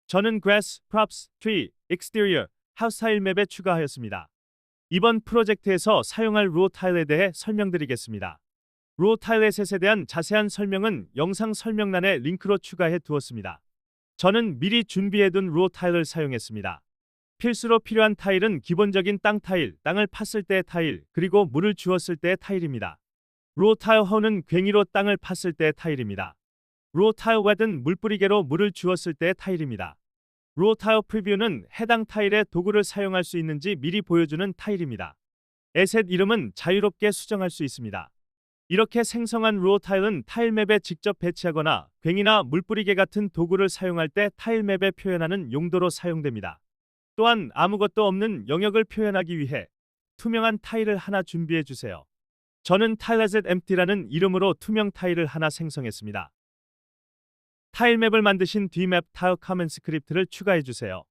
저는 Grass, Props, Tree, Exterior, House 타일맵에 추가하였습니다. 이번 프로젝트에서 사용할 루어 타일에 대해 설명드리겠습니다. 루어 타일렛에 대한 자세한 설명은 영상 설명란에 링크로 추가해 두었습니다. 저는 미리 준비해둔 루어 타일을 사용했습니다. 필수로 필요한 타일은 기본적인 땅 타일, 땅을 팠을 때의 타일, 그리고 물을 주었을 때의 타일입니다. 루어 타일 허는 괭이로 땅을 팠을 때의 타일입니다. 루어 타일 웻은 물뿌리개로 물을 주었을 때의 타일입니다. 루어 타일 프리뷰는 해당 타일의 도구를 사용할 수 있는지 미리 보여주는 타일입니다. 에셋 이름은 자유롭게 수정할 수 있습니다. 이렇게 생성한 루어 타일은 타일맵에 직접 배치하거나 괭이나 물뿌리개 같은 도구를 사용할 때 타일맵에 표현하는 용도로 사용됩니다. 또한 아무것도 없는 영역을 표현하기 위해 투명한 타일을 하나 준비해 주세요. 저는 Tileset Empty라는 이름으로 투명 타일을 하나 생성했습니다. 타일맵을 만드신 뒤 맵 타일 커맨드 스크립트를 추가해 주세요.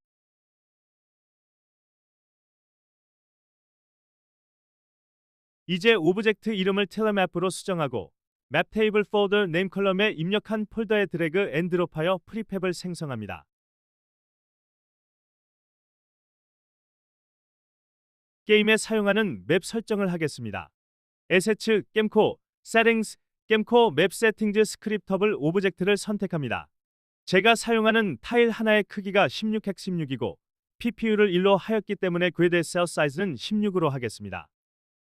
이제 오브젝트 이름을 Tilemap으로 수정하고 맵 테이블 폴더 네임 컬럼에 입력한 폴더에 드래그 앤 드롭하여 프리팹을 생성합니다. 게임에 사용하는 맵 설정을 하겠습니다. 에세츠, 게임코, 세팅스, 게임코 맵 세팅즈 스크립터블 오브젝트를 선택합니다. 제가 사용하는 타일 하나의 크기가 16x16이고 PPU를 1로 하였기 때문에 그리드 셀 사이즈는 16으로 하겠습니다.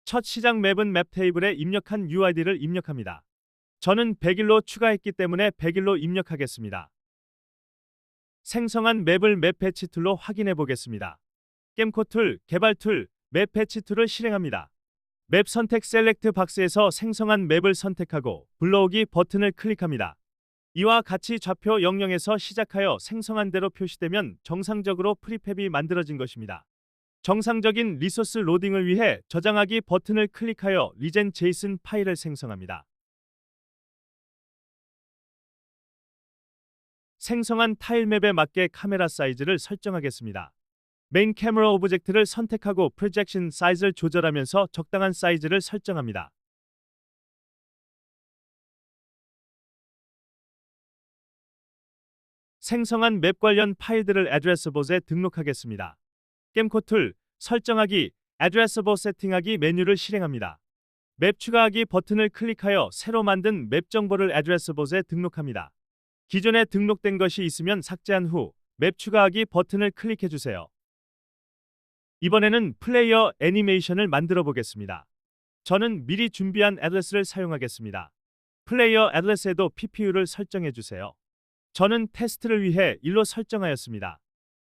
첫 시작 맵은 맵 테이블에 입력한 UID를 입력합니다. 저는 100일로 추가했기 때문에 100일로 입력하겠습니다. 생성한 맵을 맵 배치 툴로 확인해 보겠습니다. 게임코 툴, 개발 툴, 맵 배치 툴을 실행합니다. 맵 선택 셀렉트 박스에서 생성한 맵을 선택하고 불러오기 버튼을 클릭합니다. 이와 같이 좌표 00에서 시작하여 생성한 대로 표시되면 정상적으로 프리팹이 만들어진 것입니다. 정상적인 리소스 로딩을 위해 저장하기 버튼을 클릭하여 리젠 제이슨 파일을 생성합니다. 생성한 타일맵에 맞게 카메라 사이즈를 설정하겠습니다. 메인 카메라 오브젝트를 선택하고 프로젝션 사이즈를 조절하면서 적당한 사이즈를 설정합니다. 생성한 맵 관련 파일들을 애드레스봇에 등록하겠습니다. 겜코 툴, 설정하기, 애드레스봇 세팅하기 메뉴를 실행합니다. 맵 추가하기 버튼을 클릭하여 새로 만든 맵 정보를 애드레스봇에 등록합니다. 기존에 등록된 것이 있으면 삭제한 후 맵 추가하기 버튼을 클릭해 주세요. 이번에는 플레이어 애니메이션을 만들어 보겠습니다. 저는 미리 준비한 애드레스를 사용하겠습니다. 플레이어 애드레스에도 PPU를 설정해 주세요. 저는 테스트를 위해 1로 설정하였습니다.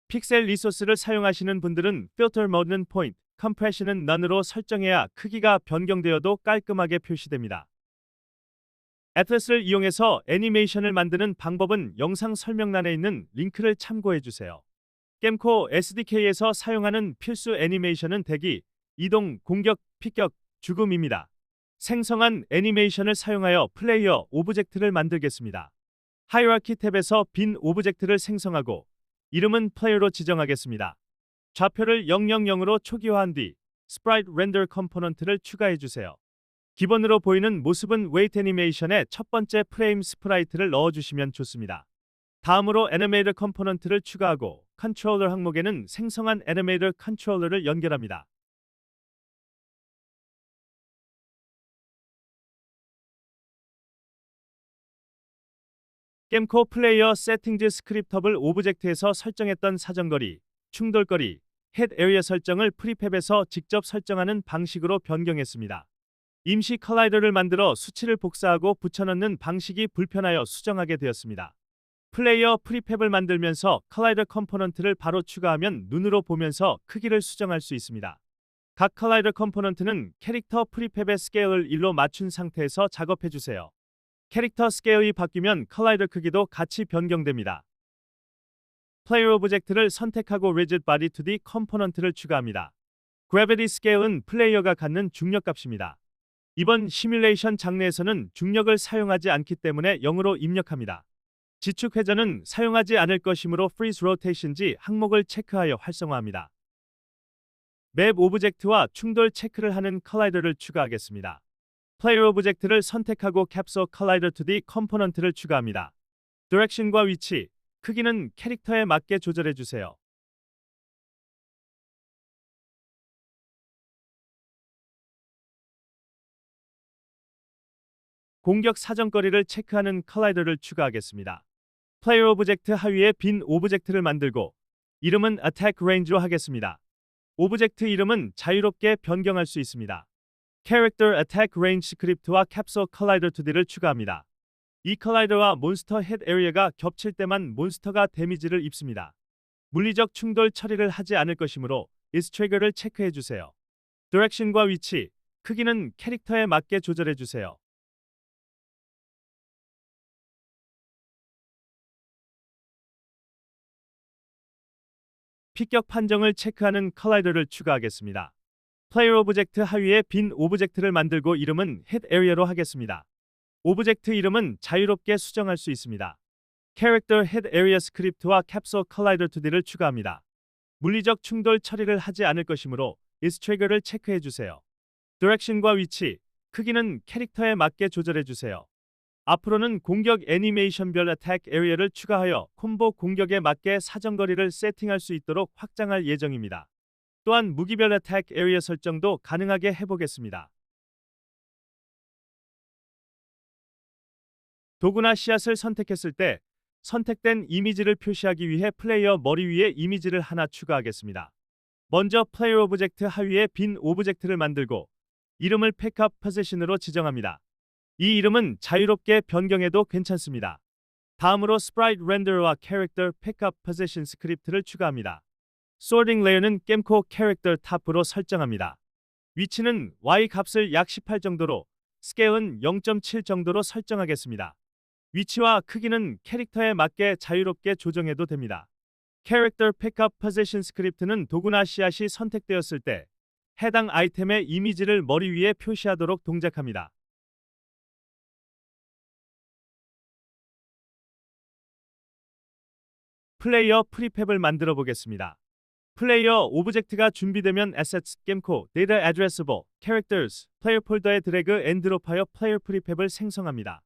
픽셀 리소스를 사용하시는 분들은 필터 모드는 포인트, 컴프레션은 none으로 설정해야 크기가 변경되어도 깔끔하게 표시됩니다. 애드레스를 이용해서 애니메이션을 만드는 방법은 영상 설명란에 있는 링크를 참고해 주세요. 겜코 SDK에서 사용하는 필수 애니메이션은 대기, 이동, 공격, 피격, 죽음입니다. 생성한 애니메이션을 사용하여 플레이어 오브젝트를 만들겠습니다. 하이라키 탭에서 빈 오브젝트를 생성하고 이름은 플레이어로 지정하겠습니다. 좌표를 000으로 초기화한 뒤 스프라이트 렌더 컴포넌트를 추가해 주세요. 기본으로 보이는 모습은 웨이트 애니메이션의 첫 번째 프레임 스프라이트를 넣어주시면 좋습니다. 다음으로 애니메이터 컴포넌트를 추가하고 컨트롤러 항목에는 생성한 애니메이터 컨트롤러를 연결합니다. 겜코 플레이어 세팅즈 스크립터블 오브젝트에서 설정했던 사정거리, 충돌거리, 헤드 에리어 설정을 프리팹에서 직접 설정하는 방식으로 변경했습니다. 임시 컬라이더를 만들어 수치를 복사하고 붙여넣는 방식이 불편하여 수정하게 되었습니다. 플레이어 프리팹을 만들면서 컬라이더 컴포넌트를 바로 추가하면 눈으로 보면서 크기를 수정할 수 있습니다. 각 컬라이더 컴포넌트는 캐릭터 프리팹의 스케일을 1로 맞춘 상태에서 작업해 주세요. 캐릭터 스케일이 바뀌면 컬라이더 크기도 같이 변경됩니다. 플레이어 오브젝트를 선택하고 Rigid Body 2D 컴포넌트를 추가합니다. Gravity Scale은 플레이어가 갖는 중력값입니다. 이번 시뮬레이션 장르에서는 중력을 사용하지 않기 때문에 0으로 입력합니다. 지축 회전은 사용하지 않을 것이므로 Freeze Rotation지 항목을 체크하여 활성화합니다. 맵 오브젝트와 충돌 체크를 하는 컬라이더를 추가하겠습니다. 플레이어 오브젝트를 선택하고 캡소 컬라이더 2D 컴포넌트를 추가합니다. 디렉션과 위치, 크기는 캐릭터에 맞게 조절해 주세요. 공격 사정거리를 체크하는 컬라이더를 추가하겠습니다. 플레이어 오브젝트 하위에 빈 오브젝트를 만들고 이름은 Attack Range로 하겠습니다. 오브젝트 이름은 자유롭게 변경할 수 있습니다. Character Attack Range 스크립트와 캡소 컬라이더 2D를 추가합니다. 이 컬라이더와 몬스터 헤드 에리어가 겹칠 때만 몬스터가 데미지를 입습니다. 물리적 충돌 처리를 하지 않을 것이므로 is trigger를 체크해 주세요. 디렉션과 위치, 크기는 캐릭터에 맞게 조절해 주세요. 피격 판정을 체크하는 컬라이더를 추가하겠습니다. 플레이어 오브젝트 하위에 빈 오브젝트를 만들고 이름은 헤드 에리어로 하겠습니다. 오브젝트 이름은 자유롭게 수정할 수 있습니다. Character Head Area 스크립트와 캡소 컬라이더 2D를 추가합니다. 물리적 충돌 처리를 하지 않을 것이므로 is trigger를 체크해 주세요. 디렉션과 위치, 크기는 캐릭터에 맞게 조절해 주세요. 앞으로는 공격 애니메이션별 어택 에리어를 추가하여 콤보 공격에 맞게 사정거리를 세팅할 수 있도록 확장할 예정입니다. 또한 무기별 어택 에리어 설정도 가능하게 해보겠습니다. 도구나 씨앗을 선택했을 때 선택된 이미지를 표시하기 위해 플레이어 머리 위에 이미지를 하나 추가하겠습니다. 먼저 플레이어 오브젝트 하위에 빈 오브젝트를 만들고 이름을 픽업 포지션으로 지정합니다. 이 이름은 자유롭게 변경해도 괜찮습니다. 다음으로 스프라이트 렌더와 캐릭터 픽업 포지션 스크립트를 추가합니다. 소딩 레이어는 겜코 캐릭터 탑으로 설정합니다. 위치는 Y 값을 약 18 정도로, 스케일은 0.7 정도로 설정하겠습니다. 위치와 크기는 캐릭터에 맞게 자유롭게 조정해도 됩니다. 캐릭터 픽업 포지션 스크립트는 도구나 씨앗이 선택되었을 때 해당 아이템의 이미지를 머리 위에 표시하도록 동작합니다. 플레이어 프리팹을 만들어 보겠습니다. 플레이어 오브젝트가 준비되면 Assets, 겜코, Data Addressable, Characters, 플레이어 폴더에 드래그 앤 드롭하여 플레이어 프리팹을 생성합니다.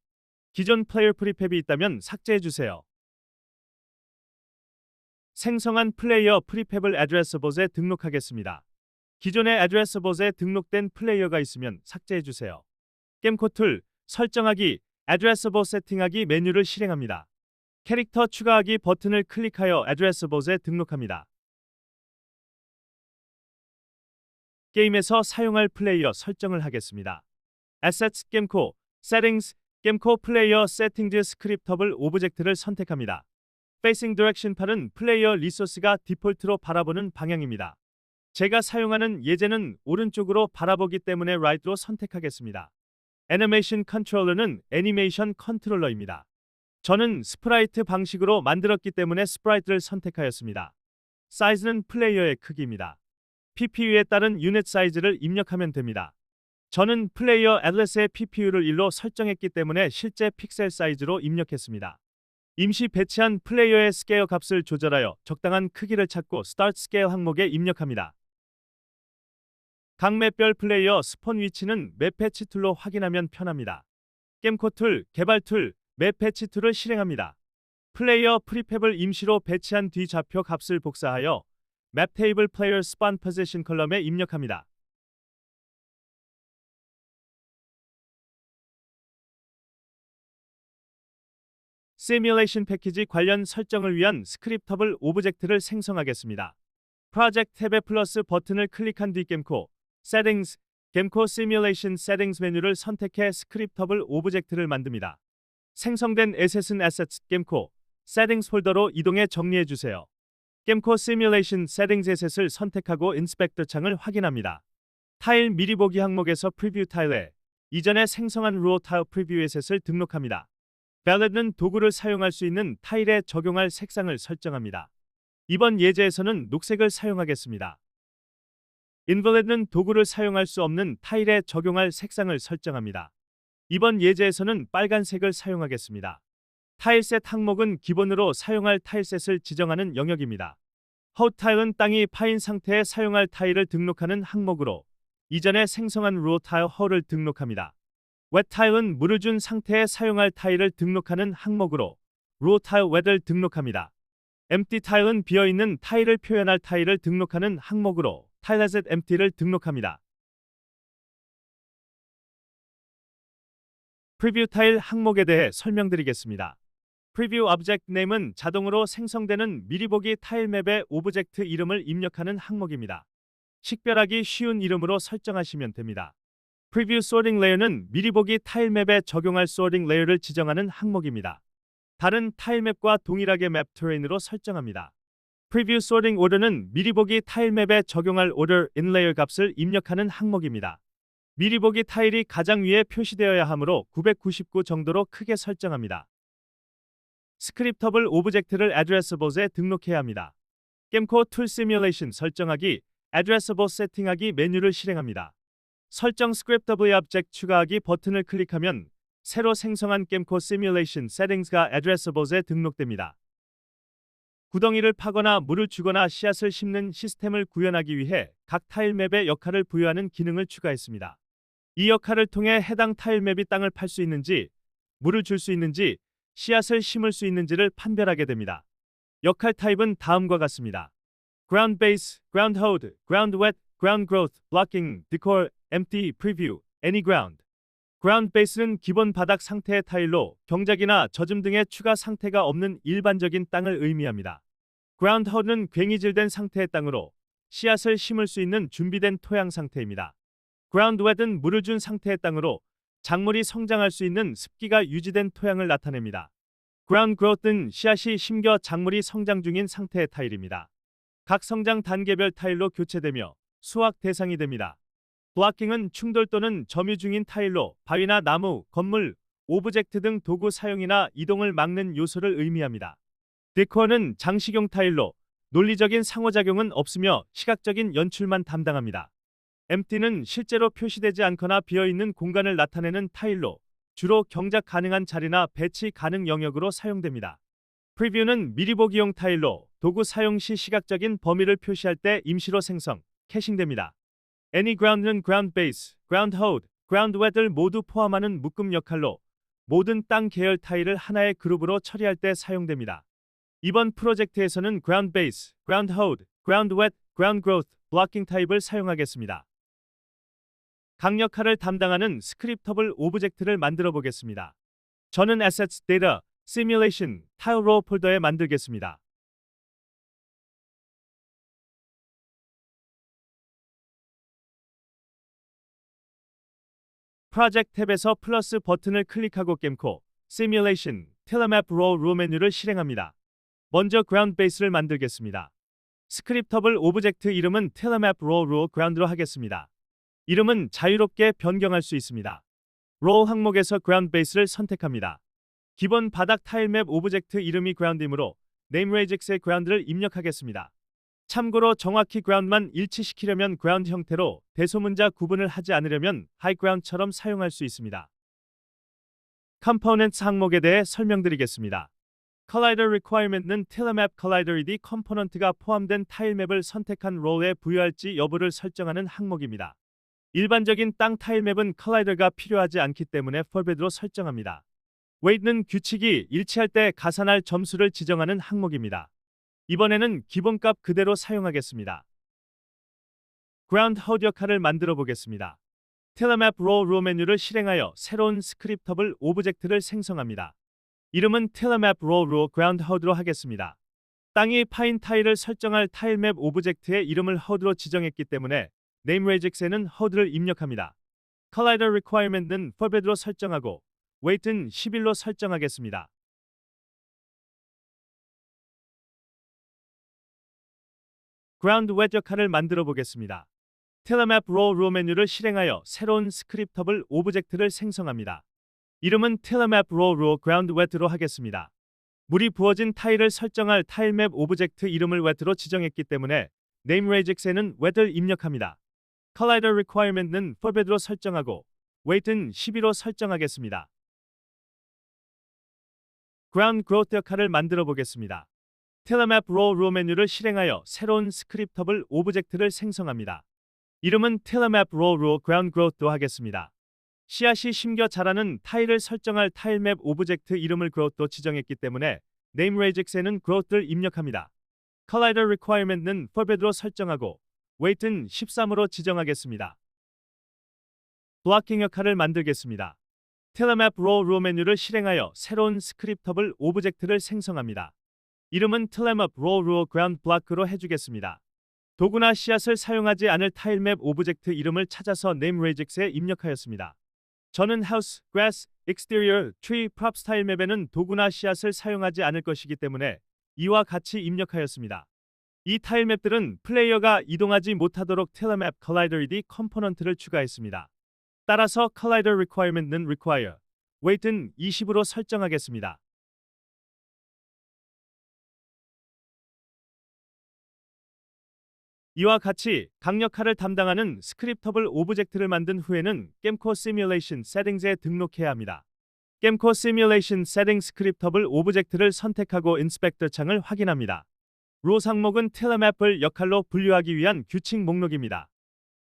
기존 플레이어 프리팹이 있다면 삭제해 주세요. 생성한 플레이어 프리팹을 애드레서봇에 등록하겠습니다. 기존의 애드레서봇에 등록된 플레이어가 있으면 삭제해주세요. 겜코 툴, 설정하기, 애드레서봇 세팅하기 메뉴를 실행합니다. 캐릭터 추가하기 버튼을 클릭하여 애드레서봇에 등록합니다. 게임에서 사용할 플레이어 설정을 하겠습니다. Assets 겜코, Settings, 겜코 플레이어 세팅즈 스크립터블 오브젝트를 선택합니다. Facing Direction 팔은 플레이어 리소스가 디폴트로 바라보는 방향입니다. 제가 사용하는 예제는 오른쪽으로 바라보기 때문에 Right로 선택하겠습니다. 애니메이션 컨트롤러는 애니메이션 컨트롤러입니다. 저는 스프라이트 방식으로 만들었기 때문에 스프라이트를 선택하였습니다. 사이즈는 플레이어의 크기입니다. PPU에 따른 유닛 사이즈를 입력하면 됩니다. 저는 플레이어 애틀렛의 PPU를 1로 설정했기 때문에 실제 픽셀 사이즈로 입력했습니다. 임시 배치한 플레이어의 스케일 값을 조절하여 적당한 크기를 찾고 스타트 스케일 항목에 입력합니다. 각 맵별 플레이어 스폰 위치는 맵 패치 툴로 확인하면 편합니다. 겜코 툴, 개발 툴, 맵 패치 툴을 실행합니다. 플레이어 프리팹을 임시로 배치한 뒤 좌표 값을 복사하여 맵 테이블 플레이어 스폰 포지션 컬럼에 입력합니다. 시뮬레이션 패키지 관련 설정을 위한 스크립터블 오브젝트를 생성하겠습니다. 프로젝트 탭의 플러스 버튼을 클릭한 뒤 겜코, Settings, 겜코 시뮬레이션 Settings 메뉴를 선택해 스크립터블 오브젝트를 만듭니다. 생성된 에셋은 Assets, 겜코, Settings 폴더로 이동해 정리해 주세요. 겜코 시뮬레이션 Settings 에셋을 선택하고 인스펙터 창을 확인합니다. 타일 미리 보기 항목에서 프리뷰 타일에 이전에 생성한 루어 타일 프리뷰 에셋을 등록합니다. 밸리드는 도구를 사용할 수 있는 타일에 적용할 색상을 설정합니다. 이번 예제에서는 녹색을 사용하겠습니다. 인밸리드는 도구를 사용할 수 없는 타일에 적용할 색상을 설정합니다. 이번 예제에서는 빨간색을 사용하겠습니다. 타일셋 항목은 기본으로 사용할 타일셋을 지정하는 영역입니다. 허우 타일은 땅이 파인 상태에 사용할 타일을 등록하는 항목으로 이전에 생성한 루어 타일 허를 등록합니다. 웻 타일은 물을 준 상태에 사용할 타일을 등록하는 항목으로 루어 타일 웻을 등록합니다. empty 타일은 비어있는 타일을 표현할 타일을 등록하는 항목으로 타일셋 empty를 등록합니다. 프리뷰 타일 항목에 대해 설명드리겠습니다. 프리뷰 오브젝트 네임은 자동으로 생성되는 미리 보기 타일 맵의 오브젝트 이름을 입력하는 항목입니다. 식별하기 쉬운 이름으로 설정하시면 됩니다. 프리뷰 소팅 레이어는 미리 보기 타일 맵에 적용할 소팅 레이어를 지정하는 항목입니다. 다른 타일 맵과 동일하게 맵 테레인으로 설정합니다. 프리뷰 소팅 오더는 미리 보기 타일 맵에 적용할 오더 인 레이어 값을 입력하는 항목입니다. 미리 보기 타일이 가장 위에 표시되어야 하므로 999 정도로 크게 설정합니다. 스크립터블 오브젝트를 애드레서봇에 등록해야 합니다. 겜코 툴 시뮬레이션 설정하기, 애드레서봇 세팅하기 메뉴를 실행합니다. 설정 스크립터블 오브젝트 추가하기 버튼을 클릭하면 새로 생성한 겜코 시뮬레이션 세팅스가 애드레서봇에 등록됩니다. 구덩이를 파거나 물을 주거나 씨앗을 심는 시스템을 구현하기 위해 각 타일 맵에 역할을 부여하는 기능을 추가했습니다. 이 역할을 통해 해당 타일 맵이 땅을 팔 수 있는지, 물을 줄 수 있는지, 씨앗을 심을 수 있는지를 판별하게 됩니다. 역할 타입은 다음과 같습니다. Ground Base, Ground Hold, Ground Wet, Ground Growth, Blocking, Decor, Empty, Preview, Any Ground. Ground Base는 기본 바닥 상태의 타일로 경작이나 젖음 등의 추가 상태가 없는 일반적인 땅을 의미합니다. Ground Hold는 괭이질된 상태의 땅으로 씨앗을 심을 수 있는 준비된 토양 상태입니다. Ground Wet은 물을 준 상태의 땅으로 작물이 성장할 수 있는 습기가 유지된 토양을 나타냅니다. Ground Growth는 씨앗이 심겨 작물이 성장 중인 상태의 타일입니다. 각 성장 단계별 타일로 교체되며 수확 대상이 됩니다. Blocking은 충돌 또는 점유 중인 타일로 바위나 나무, 건물, 오브젝트 등 도구 사용이나 이동을 막는 요소를 의미합니다. Decor는 장식용 타일로 논리적인 상호작용은 없으며 시각적인 연출만 담당합니다. Empty는 실제로 표시되지 않거나 비어있는 공간을 나타내는 타일로 주로 경작 가능한 자리나 배치 가능 영역으로 사용됩니다. Preview는 미리 보기용 타일로 도구 사용 시 시각적인 범위를 표시할 때 임시로 생성, 캐싱됩니다. Any Ground는 Ground Base, Ground Hold, Ground Wet을 모두 포함하는 묶음 역할로 모든 땅 계열 타일을 하나의 그룹으로 처리할 때 사용됩니다. 이번 프로젝트에서는 Ground Base, Ground Hold, Ground Wet, Ground Growth, Blocking 타입을 사용하겠습니다. 각 역할을 담당하는 스크립터블 오브젝트를 만들어 보겠습니다. 저는 Assets, Data, Simulation, Tile Raw 폴더에 만들겠습니다. 프로젝트 탭에서 플러스 버튼을 클릭하고 Gemco, Simulation, Tilemap Raw 루 메뉴를 실행합니다. 먼저 Ground Base를 만들겠습니다. 스크립터블 오브젝트 이름은 Tilemap Raw 루 Ground로 하겠습니다. 이름은 자유롭게 변경할 수 있습니다. Raw 항목에서 Ground Base를 선택합니다. 기본 바닥 타일맵 오브젝트 이름이 Ground이므로 NameRegiX의 Ground를 입력하겠습니다. 참고로 정확히 Ground만 일치시키려면 Ground 형태로 대소문자 구분을 하지 않으려면 High Ground처럼 사용할 수 있습니다. Components 항목에 대해 설명드리겠습니다. Collider Requirement는 Tilemap Collider ED 컴포넌트가 포함된 타일맵을 선택한 롤에 부여할지 여부를 설정하는 항목입니다. 일반적인 땅 타일맵은 컬라이더가 필요하지 않기 때문에 Forbidd로 설정합니다. Weight는 규칙이 일치할 때 가산할 점수를 지정하는 항목입니다. 이번에는 기본값 그대로 사용하겠습니다. Ground Hold 역할을 만들어 보겠습니다. Tilemap Raw 루 메뉴를 실행하여 새로운 스크립터블 오브젝트를 생성합니다. 이름은 Tilemap Raw 루 Ground Hold로 하겠습니다. 땅이 파인 타일을 설정할 타일맵 오브젝트의 이름을 Hold로 지정했기 때문에 NameRegiX에는 Hold를 입력합니다. Collider Requirement는 Forbidd로 설정하고 Weight는 11로 설정하겠습니다. Ground Wet 역할을 만들어 보겠습니다. Tilemap Raw 루 메뉴를 실행하여 새로운 스크립터블 오브젝트를 생성합니다. 이름은 Tilemap Raw 루 Ground Wet로 하겠습니다. 물이 부어진 타일을 설정할 타일맵 오브젝트 이름을 Wet로 지정했기 때문에 NameRegiX에는 Wet을 입력합니다. Collider Requirement는 Forbidd로 설정하고 Weight는 12로 설정하겠습니다. Ground Growth 역할을 만들어 보겠습니다. Tilemap Raw 루 메뉴를 실행하여 새로운 스크립터블 오브젝트를 생성합니다. 이름은 Tilemap Raw 루 Ground Growth로 하겠습니다. 씨앗이 심겨 자라는 타일을 설정할 타일맵 오브젝트 이름을 Growth로 지정했기 때문에 NameRegiX에는 Growth를 입력합니다. Collider Requirement는 Forbidd로 설정하고 Weight는 13으로 지정하겠습니다. Blocking 역할을 만들겠습니다. Tilemap Raw 루 메뉴를 실행하여 새로운 스크립터블 오브젝트를 생성합니다. 이름은 Tilemap Raw 루 Ground Block로 해주겠습니다. 도구나 씨앗을 사용하지 않을 타일맵 오브젝트 이름을 찾아서 NameRegiX에 입력하였습니다. 저는 House, Grass, Exterior, Tree, Props 타일맵에는 도구나 씨앗을 사용하지 않을 것이기 때문에 이와 같이 입력하였습니다. 이 타일맵들은 플레이어가 이동하지 못하도록 Tilemap Collider ED 컴포넌트를 추가했습니다. 따라서 Collider Requirement는 Require, Weight는 20으로 설정하겠습니다. 이와 같이 각 역할을 담당하는 스크립터블 오브젝트를 만든 후에는 Gemco Simulation Settings에 등록해야 합니다. Gemco Simulation Setting 스크립터블 오브젝트를 선택하고 인스펙터 창을 확인합니다. Raw 항목은 Tilemap을 역할로 분류하기 위한 규칙 목록입니다.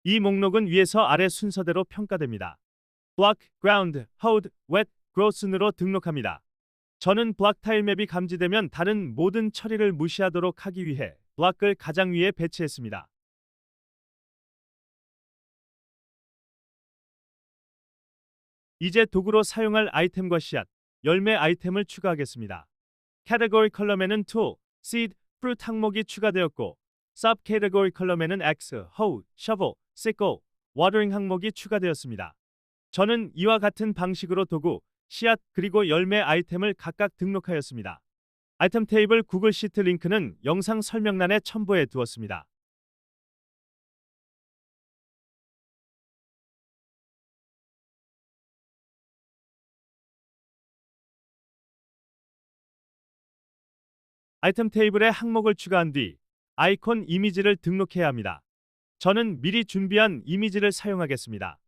이 목록은 위에서 아래 순서대로 평가됩니다. Block, Ground, Hold, Wet, Grow 순으로 등록합니다. 저는 블락 타일맵이 감지되면 다른 모든 처리를 무시하도록 하기 위해 블락을 가장 위에 배치했습니다. 이제 도구로 사용할 아이템과 씨앗, 열매 아이템을 추가하겠습니다. Category 컬럼에는 Tool, Seed, Fruit 항목이 추가되었고 Subcategory 컬럼에는 Axe, Hoe, Shovel, Sickle, Watering 항목이 추가되었습니다. 저는 이와 같은 방식으로 도구, 씨앗 그리고 열매 아이템을 각각 등록하였습니다. 아이템 테이블 구글 시트 링크는 영상 설명란에 첨부해 두었습니다. 아이템 테이블에 항목을 추가한 뒤 아이콘 이미지를 등록해야 합니다. 저는 미리 준비한 이미지를 사용하겠습니다.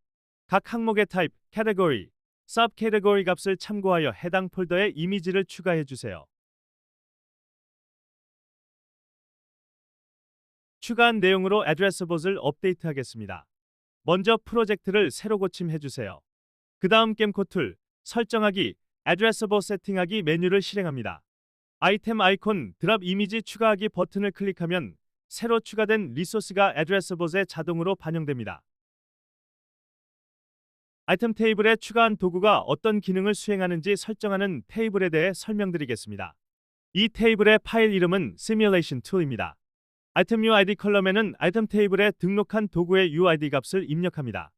각 항목의 타입, Category, Subcategory 값을 참고하여 해당 폴더에 이미지를 추가해 주세요. 추가한 내용으로 Addressables을 업데이트하겠습니다. 먼저 프로젝트를 새로 고침해 주세요. 그 다음 Gemco 툴, 설정하기, Addressable 세팅하기 메뉴를 실행합니다. 아이템 아이콘 드랍 이미지 추가하기 버튼을 클릭하면 새로 추가된 리소스가 애드레서봇에 자동으로 반영됩니다. 아이템 테이블에 추가한 도구가 어떤 기능을 수행하는지 설정하는 테이블에 대해 설명드리겠습니다. 이 테이블의 파일 이름은 Simulation Tool입니다. 아이템 UID 컬럼에는 아이템 테이블에 등록한 도구의 UID 값을 입력합니다.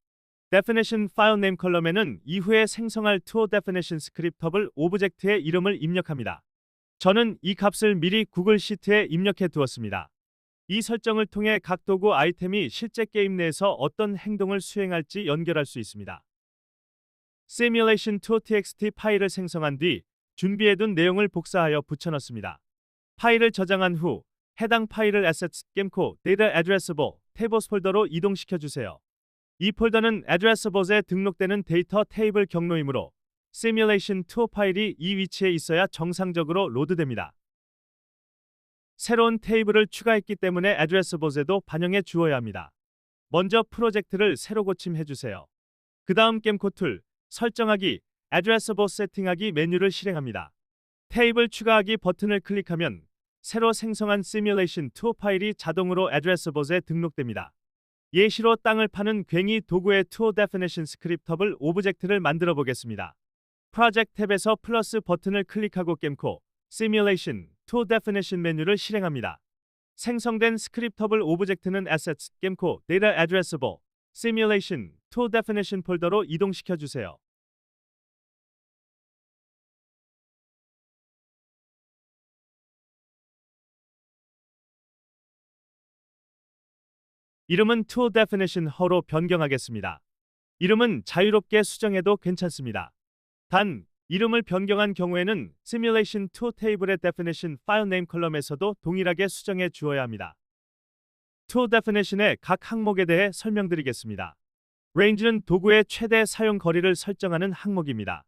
Definition File Name 컬럼에는 이후에 생성할 Tool Definition Scriptable 오브젝트의 이름을 입력합니다. 저는 이 값을 미리 구글 시트에 입력해 두었습니다. 이 설정을 통해 각 도구 아이템이 실제 게임 내에서 어떤 행동을 수행할지 연결할 수 있습니다. Simulation.txt 파일을 생성한 뒤 준비해둔 내용을 복사하여 붙여넣습니다. 파일을 저장한 후 해당 파일을 Assets, Gamco, Data Addressable, Tables 폴더로 이동시켜 주세요. 이 폴더는 Addressable에 등록되는 데이터 테이블 경로이므로 Simulation2 파일이 이 위치에 있어야 정상적으로 로드됩니다. 새로운 테이블을 추가했기 때문에 Addressable에도 반영해 주어야 합니다. 먼저 프로젝트를 새로 고침해 주세요. 그 다음 Gamco 툴, 설정하기, Addressable 세팅하기 메뉴를 실행합니다. 테이블 추가하기 버튼을 클릭하면 새로 생성한 Simulation2 파일이 자동으로 Addressable에 등록됩니다. 예시로 땅을 파는 괭이 도구의 Tool Definition Scriptable 오브젝트를 만들어 보겠습니다. Project 탭에서 플러스 버튼을 클릭하고 Gamco, Simulation, Tool Definition 메뉴를 실행합니다. 생성된 스크립터블 오브젝트는 Assets, Gamco, Data Addressable, Simulation, Tool Definition 폴더로 이동시켜 주세요. 이름은 Tool Definition 허로 변경하겠습니다. 이름은 자유롭게 수정해도 괜찮습니다. 단, 이름을 변경한 경우에는 Simulation2 테이블의 Definition File Name 컬럼에서도 동일하게 수정해 주어야 합니다. Tool Definition의 각 항목에 대해 설명드리겠습니다. Range는 도구의 최대 사용 거리를 설정하는 항목입니다.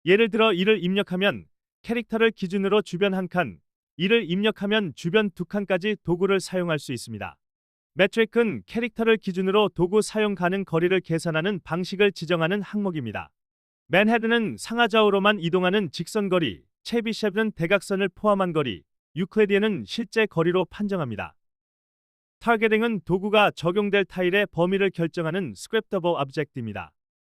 예를 들어 이를 입력하면 캐릭터를 기준으로 주변 한 칸, 이를 입력하면 주변 두 칸까지 도구를 사용할 수 있습니다. Metric은 캐릭터를 기준으로 도구 사용 가능 거리를 계산하는 방식을 지정하는 항목입니다. 맨헤든은 상하좌우로만 이동하는 직선거리, 체비셰브는 대각선을 포함한 거리, 유클리디언은 실제 거리로 판정합니다. 타겟팅은 도구가 적용될 타일의 범위를 결정하는 스크립터블 오브젝트입니다.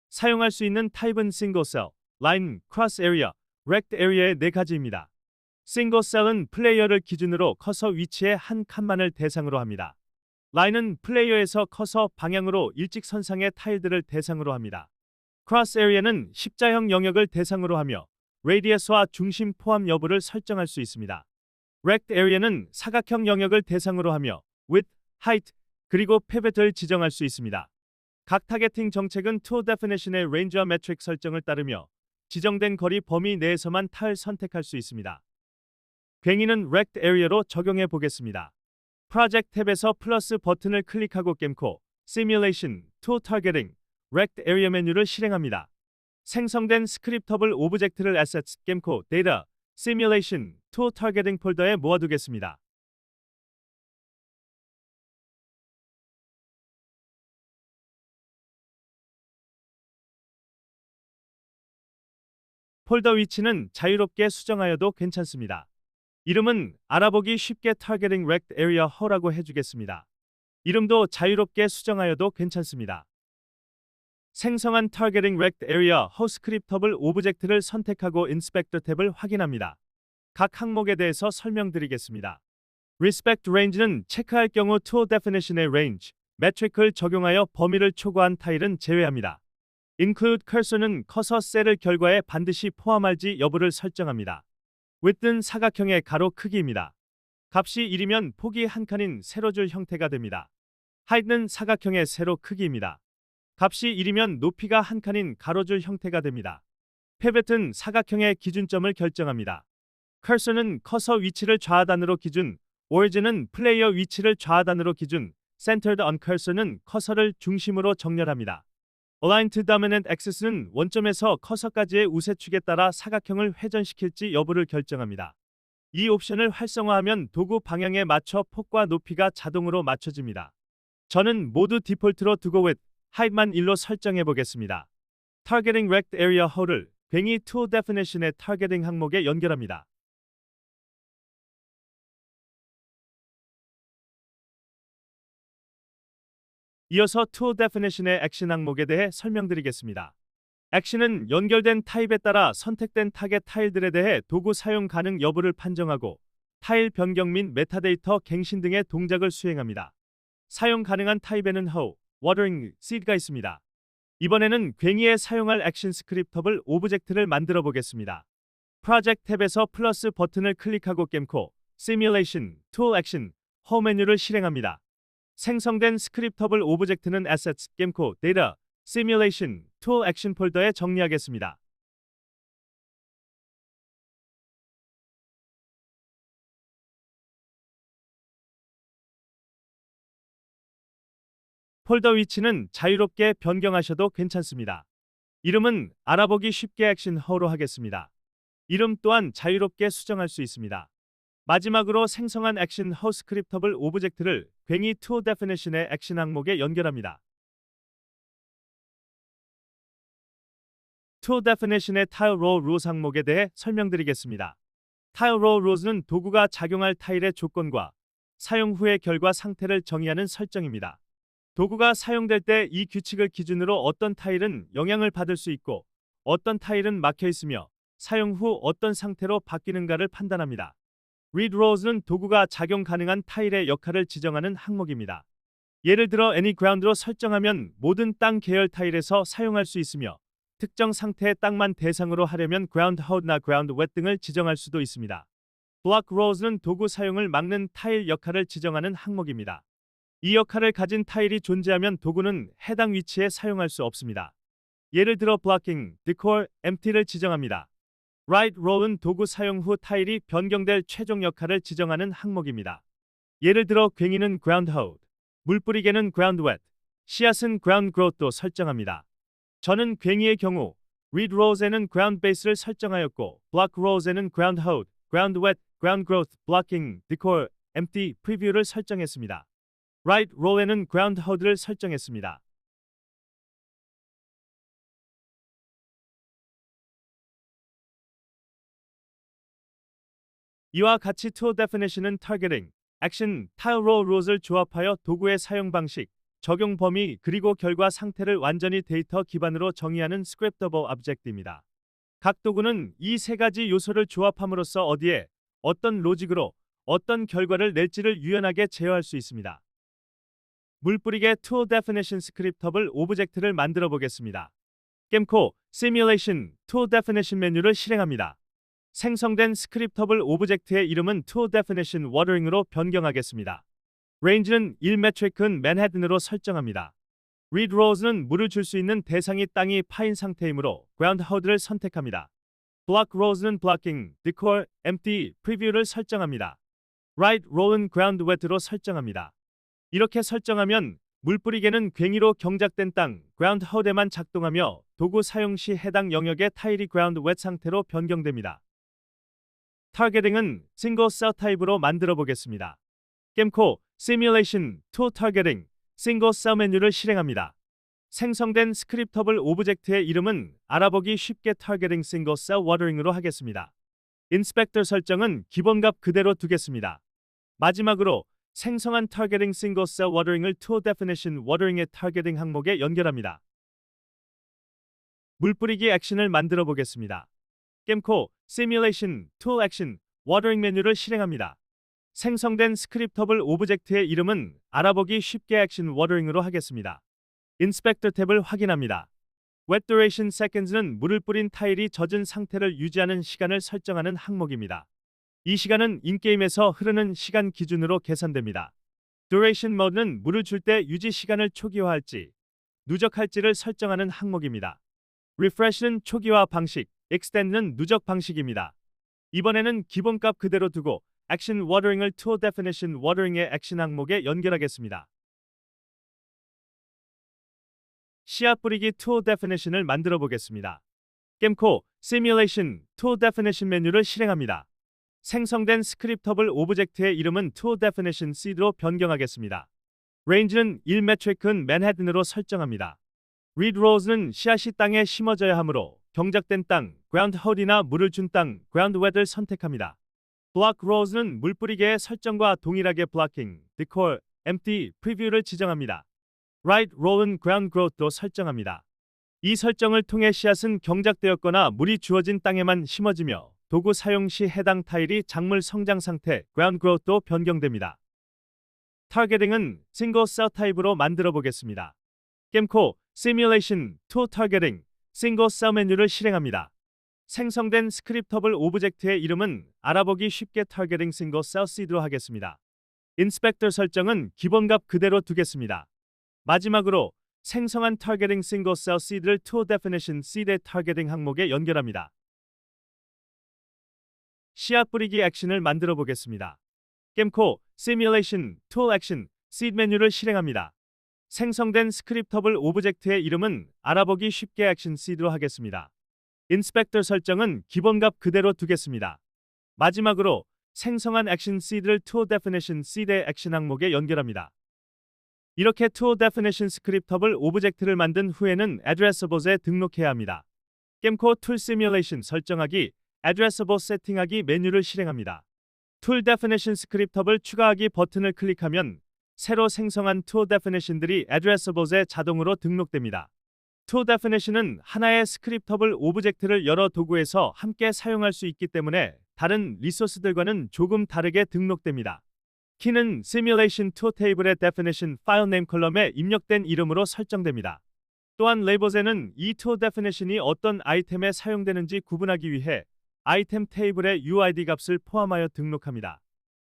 사용할 수 있는 타입은 싱글 셀, 라인, 크로스 에리어, 렉트 에리어의 4가지입니다. 싱글 셀은 플레이어를 기준으로 커서 위치의 한 칸만을 대상으로 합니다. 라인은 플레이어에서 커서 방향으로 일직선상의 타일들을 대상으로 합니다. 크로스 에리어는 십자형 영역을 대상으로 하며 레디어스와 중심 포함 여부를 설정할 수 있습니다. 렉트 에리어는 사각형 영역을 대상으로 하며 width, height, 그리고 피벗을 지정할 수 있습니다. 각 타겟팅 정책은 Tool Definition의 Range와 Metric 설정을 따르며 지정된 거리 범위 내에서만 타일 선택할 수 있습니다. 괭이는 Rect Area로 적용해 보겠습니다. Project 탭에서 플러스 버튼을 클릭하고 Gamco, Simulation, Tool Targeting, Rect Area 메뉴를 실행합니다. 생성된 스크립터블 오브젝트를 Assets, Gamco, Data, Simulation, Tool Targeting 폴더에 모아두겠습니다. 폴더 위치는 자유롭게 수정하여도 괜찮습니다. 이름은 알아보기 쉽게 Targeting Rect Area 허라고 해주겠습니다. 이름도 자유롭게 수정하여도 괜찮습니다. 생성한 Targeting Rect Area 허 스크립터블 오브젝트를 선택하고 Inspector 탭을 확인합니다. 각 항목에 대해서 설명드리겠습니다. Respect Range는 체크할 경우 Tool Definition의 Range, Metric을 적용하여 범위를 초과한 타일은 제외합니다. Include Cursor는 커서 셀을 결과에 반드시 포함할지 여부를 설정합니다. Width는 사각형의 가로 크기입니다. 값이 1이면 폭이 한 칸인 세로줄 형태가 됩니다. Height는 사각형의 세로 크기입니다. 값이 1이면 높이가 한 칸인 가로줄 형태가 됩니다. Pivot은 사각형의 기준점을 결정합니다. Cursor는 커서 위치를 좌하단으로 기준, Origin은 플레이어 위치를 좌하단으로 기준, Centered on Cursor는 커서를 중심으로 정렬합니다. Align to Dominant Axis는 원점에서 커서까지의 우세축에 따라 사각형을 회전시킬지 여부를 결정합니다. 이 옵션을 활성화하면 도구 방향에 맞춰 폭과 높이가 자동으로 맞춰집니다. 저는 모두 디폴트로 두고 width, height만 1로 설정해 보겠습니다. Targeting Rect Area 허를 괭이 Tool Definition의 Targeting 항목에 연결합니다. 이어서 tool definition의 액션 항목에 대해 설명드리겠습니다. 액션은 연결된 타입에 따라 선택된 타겟 타일들에 대해 도구 사용 가능 여부를 판정하고 타일 변경 및 메타데이터 갱신 등의 동작을 수행합니다. 사용 가능한 타입에는 how, watering, seed가 있습니다. 이번에는 괭이에 사용할 액션 스크립터블 오브젝트를 만들어 보겠습니다. 프로젝트 탭에서 플러스 버튼을 클릭하고 겜코, 시뮬레이션, 툴 액션, 홈 메뉴를 실행합니다. 생성된 스크립터블 오브젝트는 assets, 겜코, 데이터, 시뮬레이션, 툴 액션 폴더에 정리하겠습니다. 폴더 위치는 자유롭게 변경하셔도 괜찮습니다. 이름은 알아보기 쉽게 액션 허로 하겠습니다. 이름 또한 자유롭게 수정할 수 있습니다. 마지막으로 생성한 액션 허 스크립터블 오브젝트를 괭이 tool definition의 액션 항목에 연결합니다. tool definition의 tile row rules 항목에 대해 설명드리겠습니다. tile row rules는 도구가 작용할 타일의 조건과 사용 후의 결과 상태를 정의하는 설정입니다. 도구가 사용될 때 이 규칙을 기준으로 어떤 타일은 영향을 받을 수 있고 어떤 타일은 막혀 있으며 사용 후 어떤 상태로 바뀌는가를 판단합니다. read rules는 도구가 작용 가능한 타일의 역할을 지정하는 항목입니다. 예를 들어 any ground로 설정하면 모든 땅 계열 타일에서 사용할 수 있으며 특정 상태의 땅만 대상으로 하려면 ground hard나 ground wet 등을 지정할 수도 있습니다. block rules는 도구 사용을 막는 타일 역할을 지정하는 항목입니다. 이 역할을 가진 타일이 존재하면 도구는 해당 위치에 사용할 수 없습니다. 예를 들어 blocking, decor, empty를 지정합니다. write rules는 도구 사용 후 타일이 변경될 최종 역할을 지정하는 항목입니다. 예를 들어 괭이는 ground hold, 물뿌리개는 ground wet, 씨앗은 ground growth도 설정합니다. 저는 괭이의 경우 read rules에는 ground base를 설정하였고 block rules에는 ground hold, ground wet, ground growth, blocking, decor, empty, preview를 설정했습니다. write role에는 ground hold를 설정했습니다. 이와 같이 tool definition은 targeting, action, tile row rules을 조합하여 도구의 사용 방식, 적용 범위 그리고 결과 상태를 완전히 데이터 기반으로 정의하는 scriptable object입니다. 각 도구는 이 세 가지 요소를 조합함으로써 어디에 어떤 로직으로 어떤 결과를 낼지를 유연하게 제어할 수 있습니다. 물뿌리개 tool definition 스크립터블 오브젝트를 만들어 보겠습니다. 겜코, 시뮬레이션, tool definition 메뉴를 실행합니다. 생성된 스크립터블 오브젝트의 이름은 tool definition watering으로 변경하겠습니다. range는 1메트릭은 맨해튼으로 설정합니다. read rules는 물을 줄 수 있는 대상이 땅이 파인 상태이므로 ground hold를 선택합니다. block rules는 blocking, decor, empty, preview를 설정합니다. write role은 ground wet로 설정합니다. 이렇게 설정하면 물뿌리개는 괭이로 경작된 땅, ground hold에만 작동하며 도구 사용 시 해당 영역의 타일이 ground wet 상태로 변경됩니다. targeting은 single cell 타입으로 만들어 보겠습니다. 겜코, 시뮬레이션, tool targeting, single cell 메뉴를 실행합니다. 생성된 스크립터블 오브젝트의 이름은 알아보기 쉽게 targeting single cell watering으로 하겠습니다. inspector 설정은 기본값 그대로 두겠습니다. 마지막으로 생성한 targeting single cell watering을 tool definition watering의 targeting 항목에 연결합니다. 물뿌리기 액션을 만들어 보겠습니다. 겜코, 시뮬레이션, tool action, watering 메뉴를 실행합니다. 생성된 스크립터블 오브젝트의 이름은 알아보기 쉽게 액션 watering으로 하겠습니다. 인스펙터 탭을 확인합니다. wet duration seconds는 물을 뿌린 타일이 젖은 상태를 유지하는 시간을 설정하는 항목입니다. 이 시간은 인게임에서 흐르는 시간 기준으로 계산됩니다. duration mode는 물을 줄 때 유지 시간을 초기화할지 누적할지를 설정하는 항목입니다. refresh는 초기화 방식, extend는 누적 방식입니다. 이번에는 기본값 그대로 두고 액션 watering을 tool definition watering의 액션 항목에 연결하겠습니다. 씨앗 뿌리기 tool definition을 만들어 보겠습니다. 겜코, 시뮬레이션, tool definition 메뉴를 실행합니다. 생성된 스크립터블 오브젝트의 이름은 tool definition seed로 변경하겠습니다. range는 1메트릭은 맨해튼으로 설정합니다. read rules는 씨앗이 땅에 심어져야 하므로 경작된 땅, ground hold이나 물을 준 땅, ground wet을 선택합니다. block rules는 물뿌리개의 설정과 동일하게 blocking, decor, empty, preview를 지정합니다. Right Roll은 Ground Growth로 설정합니다. 이 설정을 통해 씨앗은 경작되었거나 물이 주어진 땅에만 심어지며 도구 사용 시 해당 타일이 작물 성장 상태 Ground Growth로 변경됩니다. 타겟팅은 싱글 셀 타입으로 만들어 보겠습니다. Gemco Simulation Tool Targeting 싱글 셀 메뉴를 실행합니다. 생성된 스크립터블 오브젝트의 이름은 알아보기 쉽게 타겟팅 싱글 셀 시드로 하겠습니다. 인스펙터 설정은 기본값 그대로 두겠습니다. 마지막으로 생성한 타겟팅 싱글 셀 시드를 Tool Definition Seed의 타겟팅 항목에 연결합니다. 씨앗 뿌리기 액션을 만들어 보겠습니다. Gemco Simulation Tool Action Seed 메뉴를 실행합니다. 생성된 스크립터블 오브젝트의 이름은 알아보기 쉽게 액션 시드로 하겠습니다. 인스펙터 설정은 기본값 그대로 두겠습니다. 마지막으로 생성한 액션 시드를 Tool Definition Seed의 액션 항목에 연결합니다. 이렇게 Tool Definition 스크립터블 오브젝트를 만든 후에는 Addressables에 등록해야 합니다. Gemco Tool Simulation 설정하기, Addressable 세팅하기 메뉴를 실행합니다. Tool Definition 스크립터블 추가하기 버튼을 클릭하면 새로 생성한 Tool Definition들이 Addressables에 자동으로 등록됩니다. Tool Definition은 하나의 스크립터블 오브젝트를 여러 도구에서 함께 사용할 수 있기 때문에 다른 리소스들과는 조금 다르게 등록됩니다. 키는 Simulation Tool 테이블의 Definition 파일 네임 컬럼에 입력된 이름으로 설정됩니다. 또한 레이블에는 이 Tool Definition이 어떤 아이템에 사용되는지 구분하기 위해 아이템 테이블의 UID 값을 포함하여 등록합니다.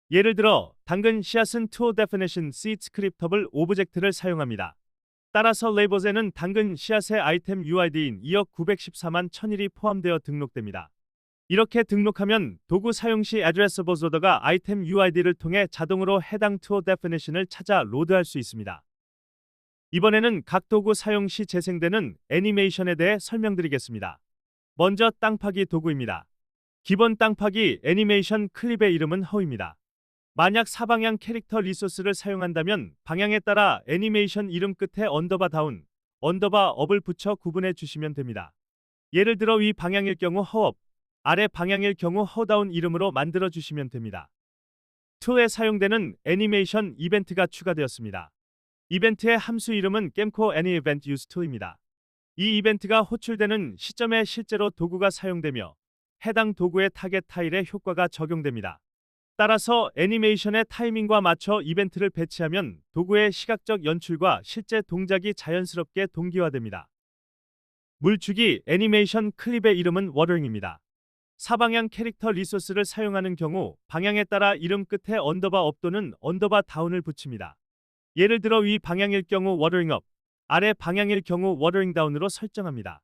예를 들어 당근 씨앗은 Tool Definition Seed 스크립터블 오브젝트를 사용합니다. 따라서 레이블에는 당근 씨앗의 아이템 UID인 2억 914만 1001이 포함되어 등록됩니다. 이렇게 등록하면 도구 사용 시 Addressables 로더가 아이템 UID를 통해 자동으로 해당 Tool Definition을 찾아 로드할 수 있습니다. 이번에는 각 도구 사용 시 재생되는 애니메이션에 대해 설명드리겠습니다. 먼저 땅 파기 도구입니다. 기본 땅 파기 애니메이션 클립의 이름은 허입니다. 만약 사방향 캐릭터 리소스를 사용한다면 방향에 따라 애니메이션 이름 끝에 언더바 다운, 언더바 업을 붙여 구분해 주시면 됩니다. 예를 들어 위 방향일 경우 허업, 아래 방향일 경우 허다운 이름으로 만들어 주시면 됩니다. 툴에 사용되는 애니메이션 이벤트가 추가되었습니다. 이벤트의 함수 이름은 Gemco AnyEvent Use Tool입니다. 이 이벤트가 호출되는 시점에 실제로 도구가 사용되며 해당 도구의 타겟 타일에 효과가 적용됩니다. 따라서 애니메이션의 타이밍과 맞춰 이벤트를 배치하면 도구의 시각적 연출과 실제 동작이 자연스럽게 동기화됩니다. 물주기 애니메이션 클립의 이름은 워터링입니다. 사방향 캐릭터 리소스를 사용하는 경우 방향에 따라 이름 끝에 언더바 업 또는 언더바 다운을 붙입니다. 예를 들어 위 방향일 경우 워터링 업, 아래 방향일 경우 워터링 다운으로 설정합니다.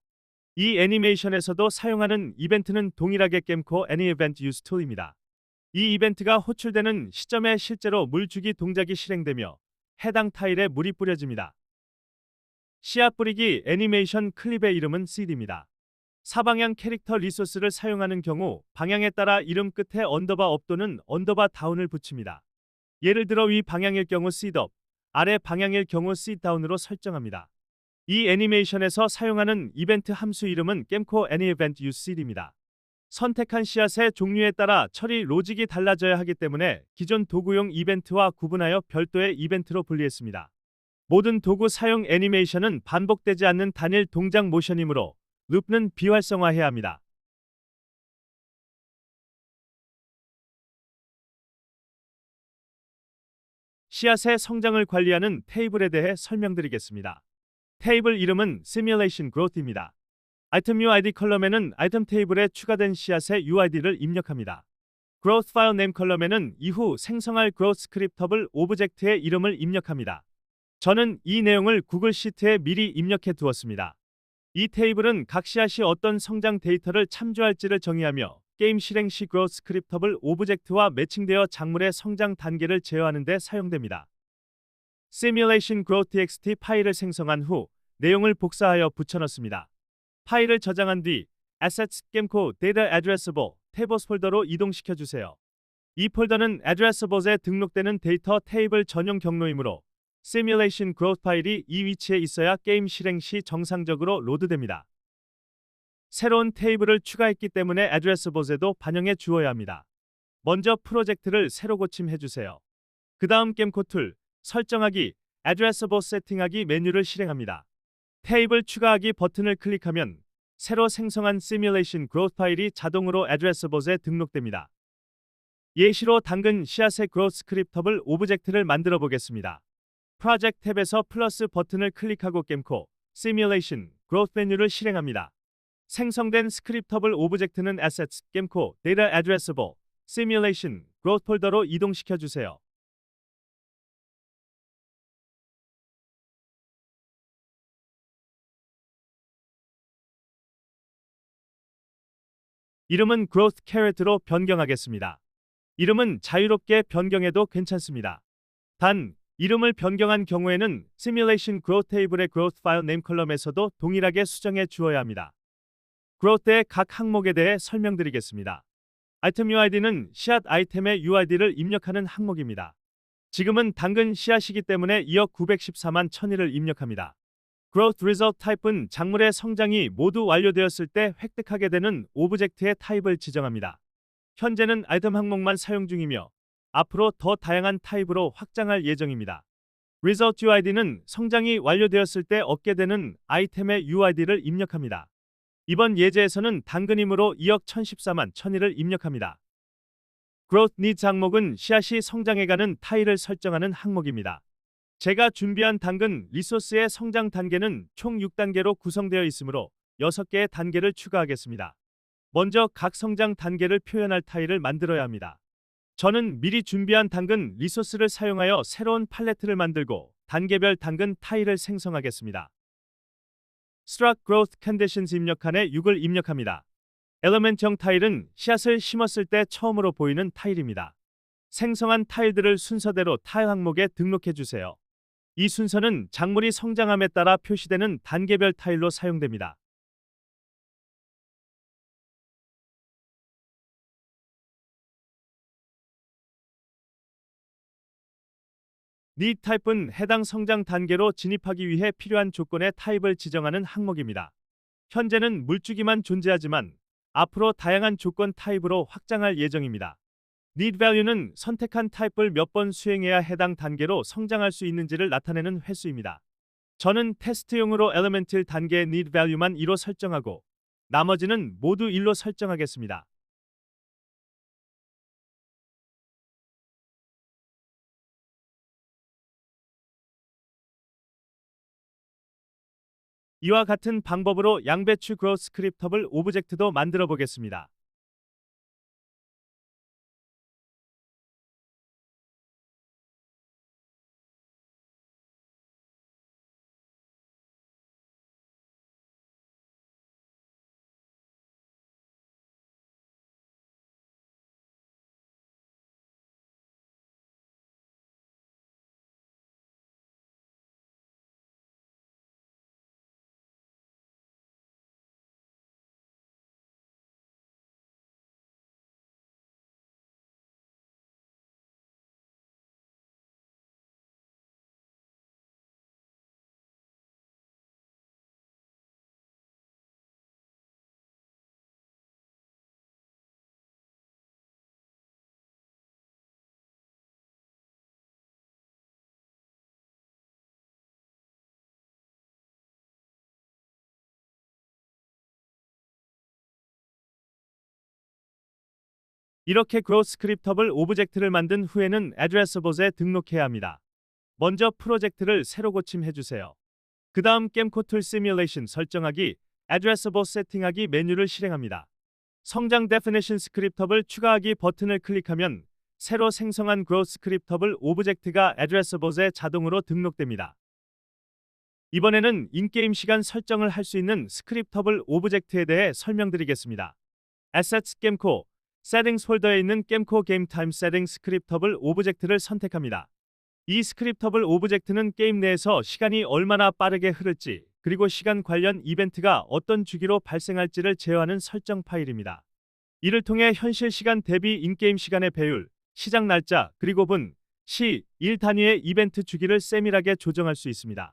이 애니메이션에서도 사용하는 이벤트는 동일하게 Gemco AnyEvent Use Tool입니다. 이 이벤트가 호출되는 시점에 실제로 물주기 동작이 실행되며 해당 타일에 물이 뿌려집니다. 씨앗 뿌리기 애니메이션 클립의 이름은 Seed입니다. 사방향 캐릭터 리소스를 사용하는 경우 방향에 따라 이름 끝에 언더바 업 또는 언더바 다운을 붙입니다. 예를 들어 위 방향일 경우 Seed up, 아래 방향일 경우 Seed down으로 설정합니다. 이 애니메이션에서 사용하는 이벤트 함수 이름은 Gemco AnyEvent Use Seed입니다. 선택한 씨앗의 종류에 따라 처리 로직이 달라져야 하기 때문에 기존 도구용 이벤트와 구분하여 별도의 이벤트로 분리했습니다. 모든 도구 사용 애니메이션은 반복되지 않는 단일 동작 모션이므로 룹는 비활성화해야 합니다. 씨앗의 성장을 관리하는 테이블에 대해 설명드리겠습니다. 테이블 이름은 Simulation Growth입니다. 아이템 UID 컬럼에는 아이템 테이블에 추가된 씨앗의 UID를 입력합니다. Growth File Name 컬럼에는 이후 생성할 Growth 스크립터블 오브젝트의 이름을 입력합니다. 저는 이 내용을 구글 시트에 미리 입력해 두었습니다. 이 테이블은 각 씨앗이 어떤 성장 데이터를 참조할지를 정의하며 게임 실행 시 Growth 스크립터블 오브젝트와 매칭되어 작물의 성장 단계를 제어하는 데 사용됩니다. Simulation Growth txt 파일을 생성한 후 내용을 복사하여 붙여넣습니다. 파일을 저장한 뒤 Assets Gemco Data Addressable Tables 폴더로 이동시켜 주세요. 이 폴더는 Addressables에 등록되는 데이터 테이블 전용 경로이므로 Simulation Growth 파일이 이 위치에 있어야 게임 실행 시 정상적으로 로드됩니다. 새로운 테이블을 추가했기 때문에 Addressables에도 반영해 주어야 합니다. 먼저 프로젝트를 새로 고침해 주세요. 그 다음 Gemco 툴 설정하기 Addressable 세팅하기 메뉴를 실행합니다. 테이블 추가하기 버튼을 클릭하면 새로 생성한 시뮬레이션 그로스 파일이 자동으로 Addressable에 등록됩니다. 예시로 당근 씨앗의 그로스 스크립터블 오브젝트를 만들어 보겠습니다. 프로젝트 탭에서 플러스 버튼을 클릭하고 겜코 시뮬레이션 그로스 메뉴를 실행합니다. 생성된 스크립터블 오브젝트는 Assets, 겜코, Data Addressable, Simulation, Growth 폴더로 이동시켜 주세요. 이름은 Growth Carrot로 변경하겠습니다. 이름은 자유롭게 변경해도 괜찮습니다. 단, 이름을 변경한 경우에는 Simulation Growth 테이블의 Growth 파일 네임 컬럼에서도 동일하게 수정해 주어야 합니다. Growth의 각 항목에 대해 설명드리겠습니다. 아이템 UID는 씨앗 아이템의 UID를 입력하는 항목입니다. 지금은 당근 씨앗이기 때문에 2억 914만 1001을 입력합니다. Growth Result Type은 작물의 성장이 모두 완료되었을 때 획득하게 되는 오브젝트의 타입을 지정합니다. 현재는 아이템 항목만 사용 중이며 앞으로 더 다양한 타입으로 확장할 예정입니다. Result UID는 성장이 완료되었을 때 얻게 되는 아이템의 UID를 입력합니다. 이번 예제에서는 당근이므로 2억 1014만 1001을 입력합니다. Growth Needs 항목은 씨앗이 성장해가는 타일을 설정하는 항목입니다. 제가 준비한 당근 리소스의 성장 단계는 총 6단계로 구성되어 있으므로 6개의 단계를 추가하겠습니다. 먼저 각 성장 단계를 표현할 타일을 만들어야 합니다. 저는 미리 준비한 당근 리소스를 사용하여 새로운 팔레트를 만들고 단계별 당근 타일을 생성하겠습니다. Struct Growth Conditions 입력칸에 6을 입력합니다. 엘리멘트형 타일은 씨앗을 심었을 때 처음으로 보이는 타일입니다. 생성한 타일들을 순서대로 타일 항목에 등록해 주세요. 이 순서는 작물이 성장함에 따라 표시되는 단계별 타일로 사용됩니다. Need 타입은 해당 성장 단계로 진입하기 위해 필요한 조건의 타입을 지정하는 항목입니다. 현재는 물주기만 존재하지만 앞으로 다양한 조건 타입으로 확장할 예정입니다. Need value는 선택한 타입을 몇 번 수행해야 해당 단계로 성장할 수 있는지를 나타내는 횟수입니다. 저는 테스트용으로 Elemental 단계의 Need value만 2로 설정하고 나머지는 모두 1로 설정하겠습니다. 이와 같은 방법으로 양배추 그로스 스크립터블 오브젝트도 만들어 보겠습니다. 이렇게 그로스 스크립터블 오브젝트를 만든 후에는 Addressable에 등록해야 합니다. 먼저 프로젝트를 새로 고침해 주세요. 그 다음 겜코 툴 시뮬레이션 설정하기, Addressable 세팅하기 메뉴를 실행합니다. 성장 Definition 스크립터블 추가하기 버튼을 클릭하면 새로 생성한 그로스 스크립터블 오브젝트가 Addressable에 자동으로 등록됩니다. 이번에는 인게임 시간 설정을 할 수 있는 스크립터블 오브젝트에 대해 설명드리겠습니다. Assets 겜코 Settings 폴더에 있는 겜코 게임 타임 세팅 스크립터블 오브젝트를 선택합니다. 이 스크립터블 오브젝트는 게임 내에서 시간이 얼마나 빠르게 흐를지 그리고 시간 관련 이벤트가 어떤 주기로 발생할지를 제어하는 설정 파일입니다. 이를 통해 현실 시간 대비 인게임 시간의 배율, 시작 날짜, 그리고 분, 시, 일 단위의 이벤트 주기를 세밀하게 조정할 수 있습니다.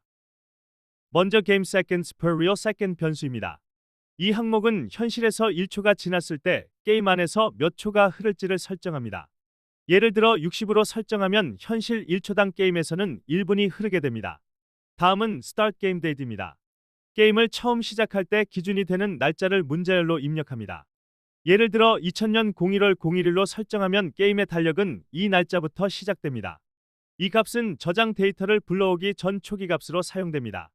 먼저 Game Seconds per Real Second 변수입니다. 이 항목은 현실에서 1초가 지났을 때 게임 안에서 몇 초가 흐를지를 설정합니다. 예를 들어 60으로 설정하면 현실 1초당 게임에서는 1분이 흐르게 됩니다. 다음은 Start Game Date입니다. 게임을 처음 시작할 때 기준이 되는 날짜를 문자열로 입력합니다. 예를 들어 2000년 01월 01일로 설정하면 게임의 달력은 이 날짜부터 시작됩니다. 이 값은 저장 데이터를 불러오기 전 초기 값으로 사용됩니다.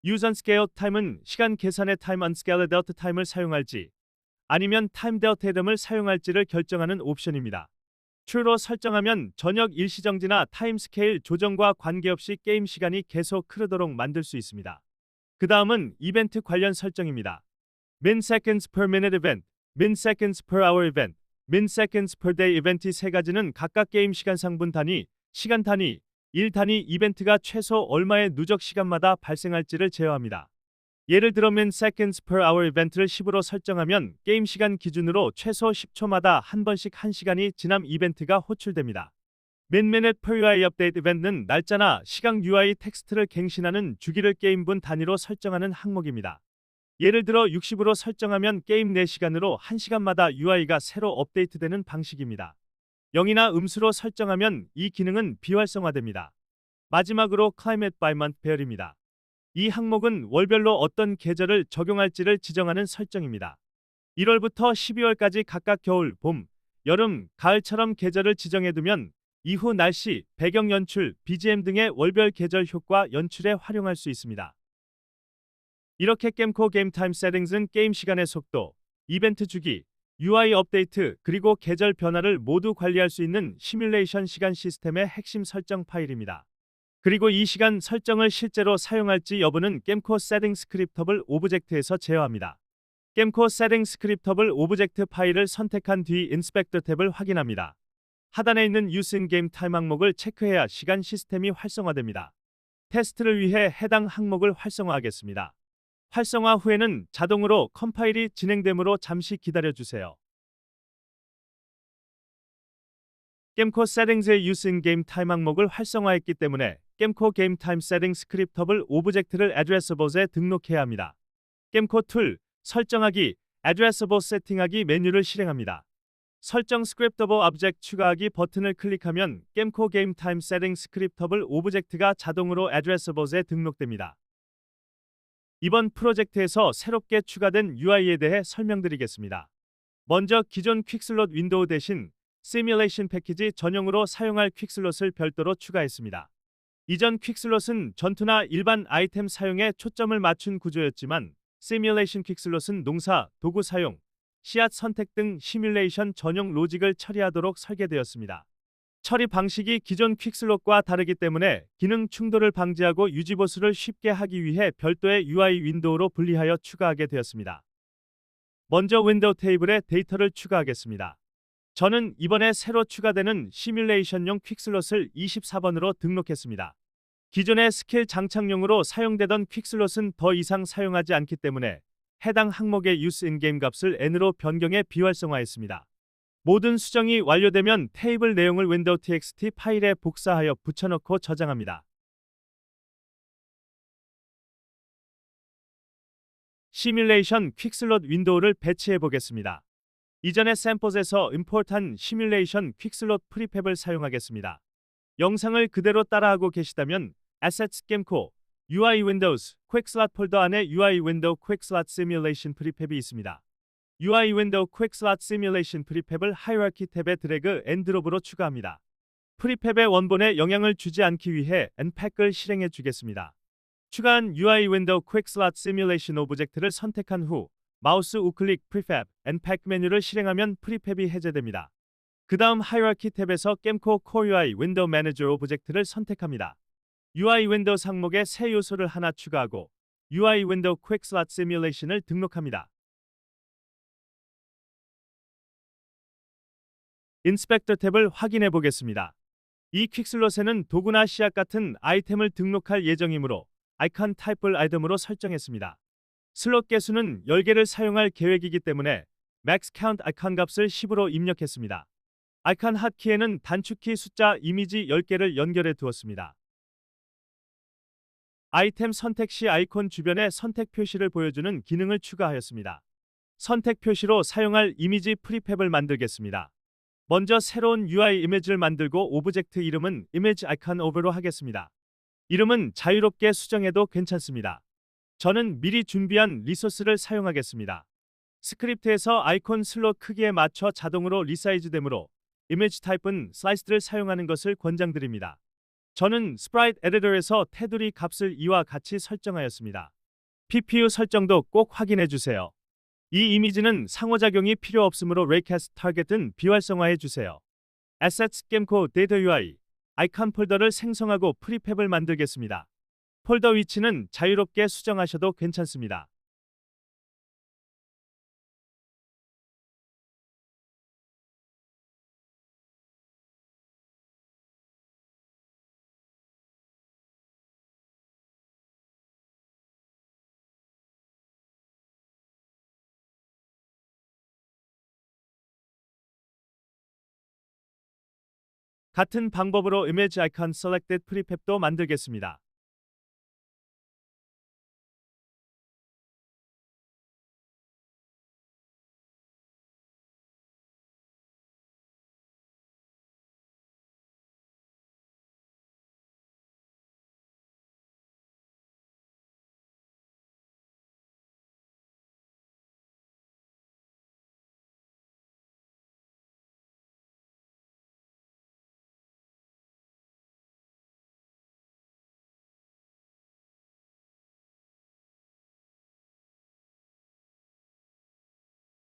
Use Unscaled Time은 시간 계산의 Time Unscaled Delta Time을 사용할지 아니면 Time Delta Adam을 사용할지를 결정하는 옵션입니다. True로 설정하면 저녁 일시정지나 타임스케일 조정과 관계없이 게임 시간이 계속 흐르도록 만들 수 있습니다. 그 다음은 이벤트 관련 설정입니다. Min Seconds per Minute Event, Min Seconds per Hour Event, Min Seconds per Day Event 이 세 가지는 각각 게임 시간 상분 단위, 시간 단위, 일 단위 이벤트가 최소 얼마의 누적 시간마다 발생할지를 제어합니다. 예를 들어 Min Seconds per Hour 이벤트를 10으로 설정하면 게임 시간 기준으로 최소 10초마다 한 번씩 1시간이 지남 이벤트가 호출됩니다. Min Minute per UI Update 이벤트는 날짜나 시각 UI 텍스트를 갱신하는 주기를 게임분 단위로 설정하는 항목입니다. 예를 들어 60으로 설정하면 게임 내 시간으로 1시간마다 UI가 새로 업데이트되는 방식입니다. 0이나 음수로 설정하면 이 기능은 비활성화됩니다. 마지막으로 Climate by Month 배열입니다. 이 항목은 월별로 어떤 계절을 적용할지를 지정하는 설정입니다. 1월부터 12월까지 각각 겨울, 봄, 여름, 가을처럼 계절을 지정해두면 이후 날씨, 배경 연출, BGM 등의 월별 계절 효과 연출에 활용할 수 있습니다. 이렇게 Gamco Game Time Settings은 게임 시간의 속도, 이벤트 주기, UI 업데이트, 그리고 계절 변화를 모두 관리할 수 있는 시뮬레이션 시간 시스템의 핵심 설정 파일입니다. 그리고 이 시간 설정을 실제로 사용할지 여부는 Gamco Setting Scriptable 오브젝트에서 제어합니다. Gamco Setting Scriptable 오브젝트 파일을 선택한 뒤 Inspector 탭을 확인합니다. 하단에 있는 Use in Game Time 항목을 체크해야 시간 시스템이 활성화됩니다. 테스트를 위해 해당 항목을 활성화하겠습니다. 활성화 후에는 자동으로 컴파일이 진행되므로 잠시 기다려주세요. Gamco Settings의 Use in Game Time 항목을 활성화했기 때문에 Gamco Game Time Setting Scriptable 오브젝트를 Addressables에 등록해야 합니다. Gamco 툴, 설정하기, Addressable 세팅하기 메뉴를 실행합니다. 설정 Scriptable Object 추가하기 버튼을 클릭하면 Gamco Game Time Setting Scriptable 오브젝트가 자동으로 Addressables에 등록됩니다. 이번 프로젝트에서 새롭게 추가된 UI에 대해 설명드리겠습니다. 먼저 기존 퀵슬롯 윈도우 대신 시뮬레이션 패키지 전용으로 사용할 퀵슬롯을 별도로 추가했습니다. 이전 퀵슬롯은 전투나 일반 아이템 사용에 초점을 맞춘 구조였지만 시뮬레이션 퀵슬롯은 농사, 도구 사용, 씨앗 선택 등 시뮬레이션 전용 로직을 처리하도록 설계되었습니다. 처리 방식이 기존 퀵슬롯과 다르기 때문에 기능 충돌을 방지하고 유지보수를 쉽게 하기 위해 별도의 UI 윈도우로 분리하여 추가하게 되었습니다. 먼저 윈도우 테이블에 데이터를 추가하겠습니다. 저는 이번에 새로 추가되는 시뮬레이션용 퀵슬롯을 24번으로 등록했습니다. 기존의 스킬 장착용으로 사용되던 퀵슬롯은 더 이상 사용하지 않기 때문에 해당 항목의 Use in Game 값을 N으로 변경해 비활성화했습니다. 모든 수정이 완료되면 테이블 내용을 윈도우 txt 파일에 복사하여 붙여넣고 저장합니다. 시뮬레이션 퀵슬롯 윈도우를 배치해 보겠습니다. 이전의 샘플에서 임포트한 시뮬레이션 퀵슬롯 프리팹을 사용하겠습니다. 영상을 그대로 따라하고 계시다면 Assets Gamco, UI Windows, QuickSlot 폴더 안에 UI Window QuickSlot Simulation 프리팹이 있습니다. UI Window QuickSlot Simulation 프리팹을 Hierarchy 탭에 드래그 앤 드롭으로 추가합니다. 프리팹의 원본에 영향을 주지 않기 위해 Unpack을 실행해 주겠습니다. 추가한 UI Window QuickSlot Simulation 오브젝트를 선택한 후 마우스 우클릭 Prefab, Unpack 메뉴를 실행하면 프리팹이 해제됩니다. 그 다음 Hierarchy 탭에서 Gamco Core UI Window Manager 오브젝트를 선택합니다. UI 윈도우 항목에 새 요소를 하나 추가하고 UI Window QuickSlot Simulation을 등록합니다. 인스펙터 탭을 확인해 보겠습니다. 이 퀵슬롯에는 도구나 씨앗 같은 아이템을 등록할 예정이므로 아이콘 타입을 아이템으로 설정했습니다. 슬롯 개수는 10개를 사용할 계획이기 때문에 Max Count 아이콘 값을 10으로 입력했습니다. 아이콘 핫키에는 단축키 숫자 이미지 10개를 연결해 두었습니다. 아이템 선택 시 아이콘 주변에 선택 표시를 보여주는 기능을 추가하였습니다. 선택 표시로 사용할 이미지 프리팹을 만들겠습니다. 먼저 새로운 UI 이미지를 만들고 오브젝트 이름은 Image Icon Over로 하겠습니다. 이름은 자유롭게 수정해도 괜찮습니다. 저는 미리 준비한 리소스를 사용하겠습니다. 스크립트에서 아이콘 슬롯 크기에 맞춰 자동으로 리사이즈되므로 이미지 타입은 슬라이스를 사용하는 것을 권장드립니다. 저는 스프라이트 에디터에서 테두리 값을 2와 같이 설정하였습니다. PPU 설정도 꼭 확인해 주세요. 이 이미지는 상호작용이 필요 없으므로 Raycast 타겟은 비활성화해 주세요. Assets Gemco Data UI 아이콘 폴더를 생성하고 프리팹을 만들겠습니다. 폴더 위치는 자유롭게 수정하셔도 괜찮습니다. 같은 방법으로 Image Icon Selected 프리팹도 만들겠습니다.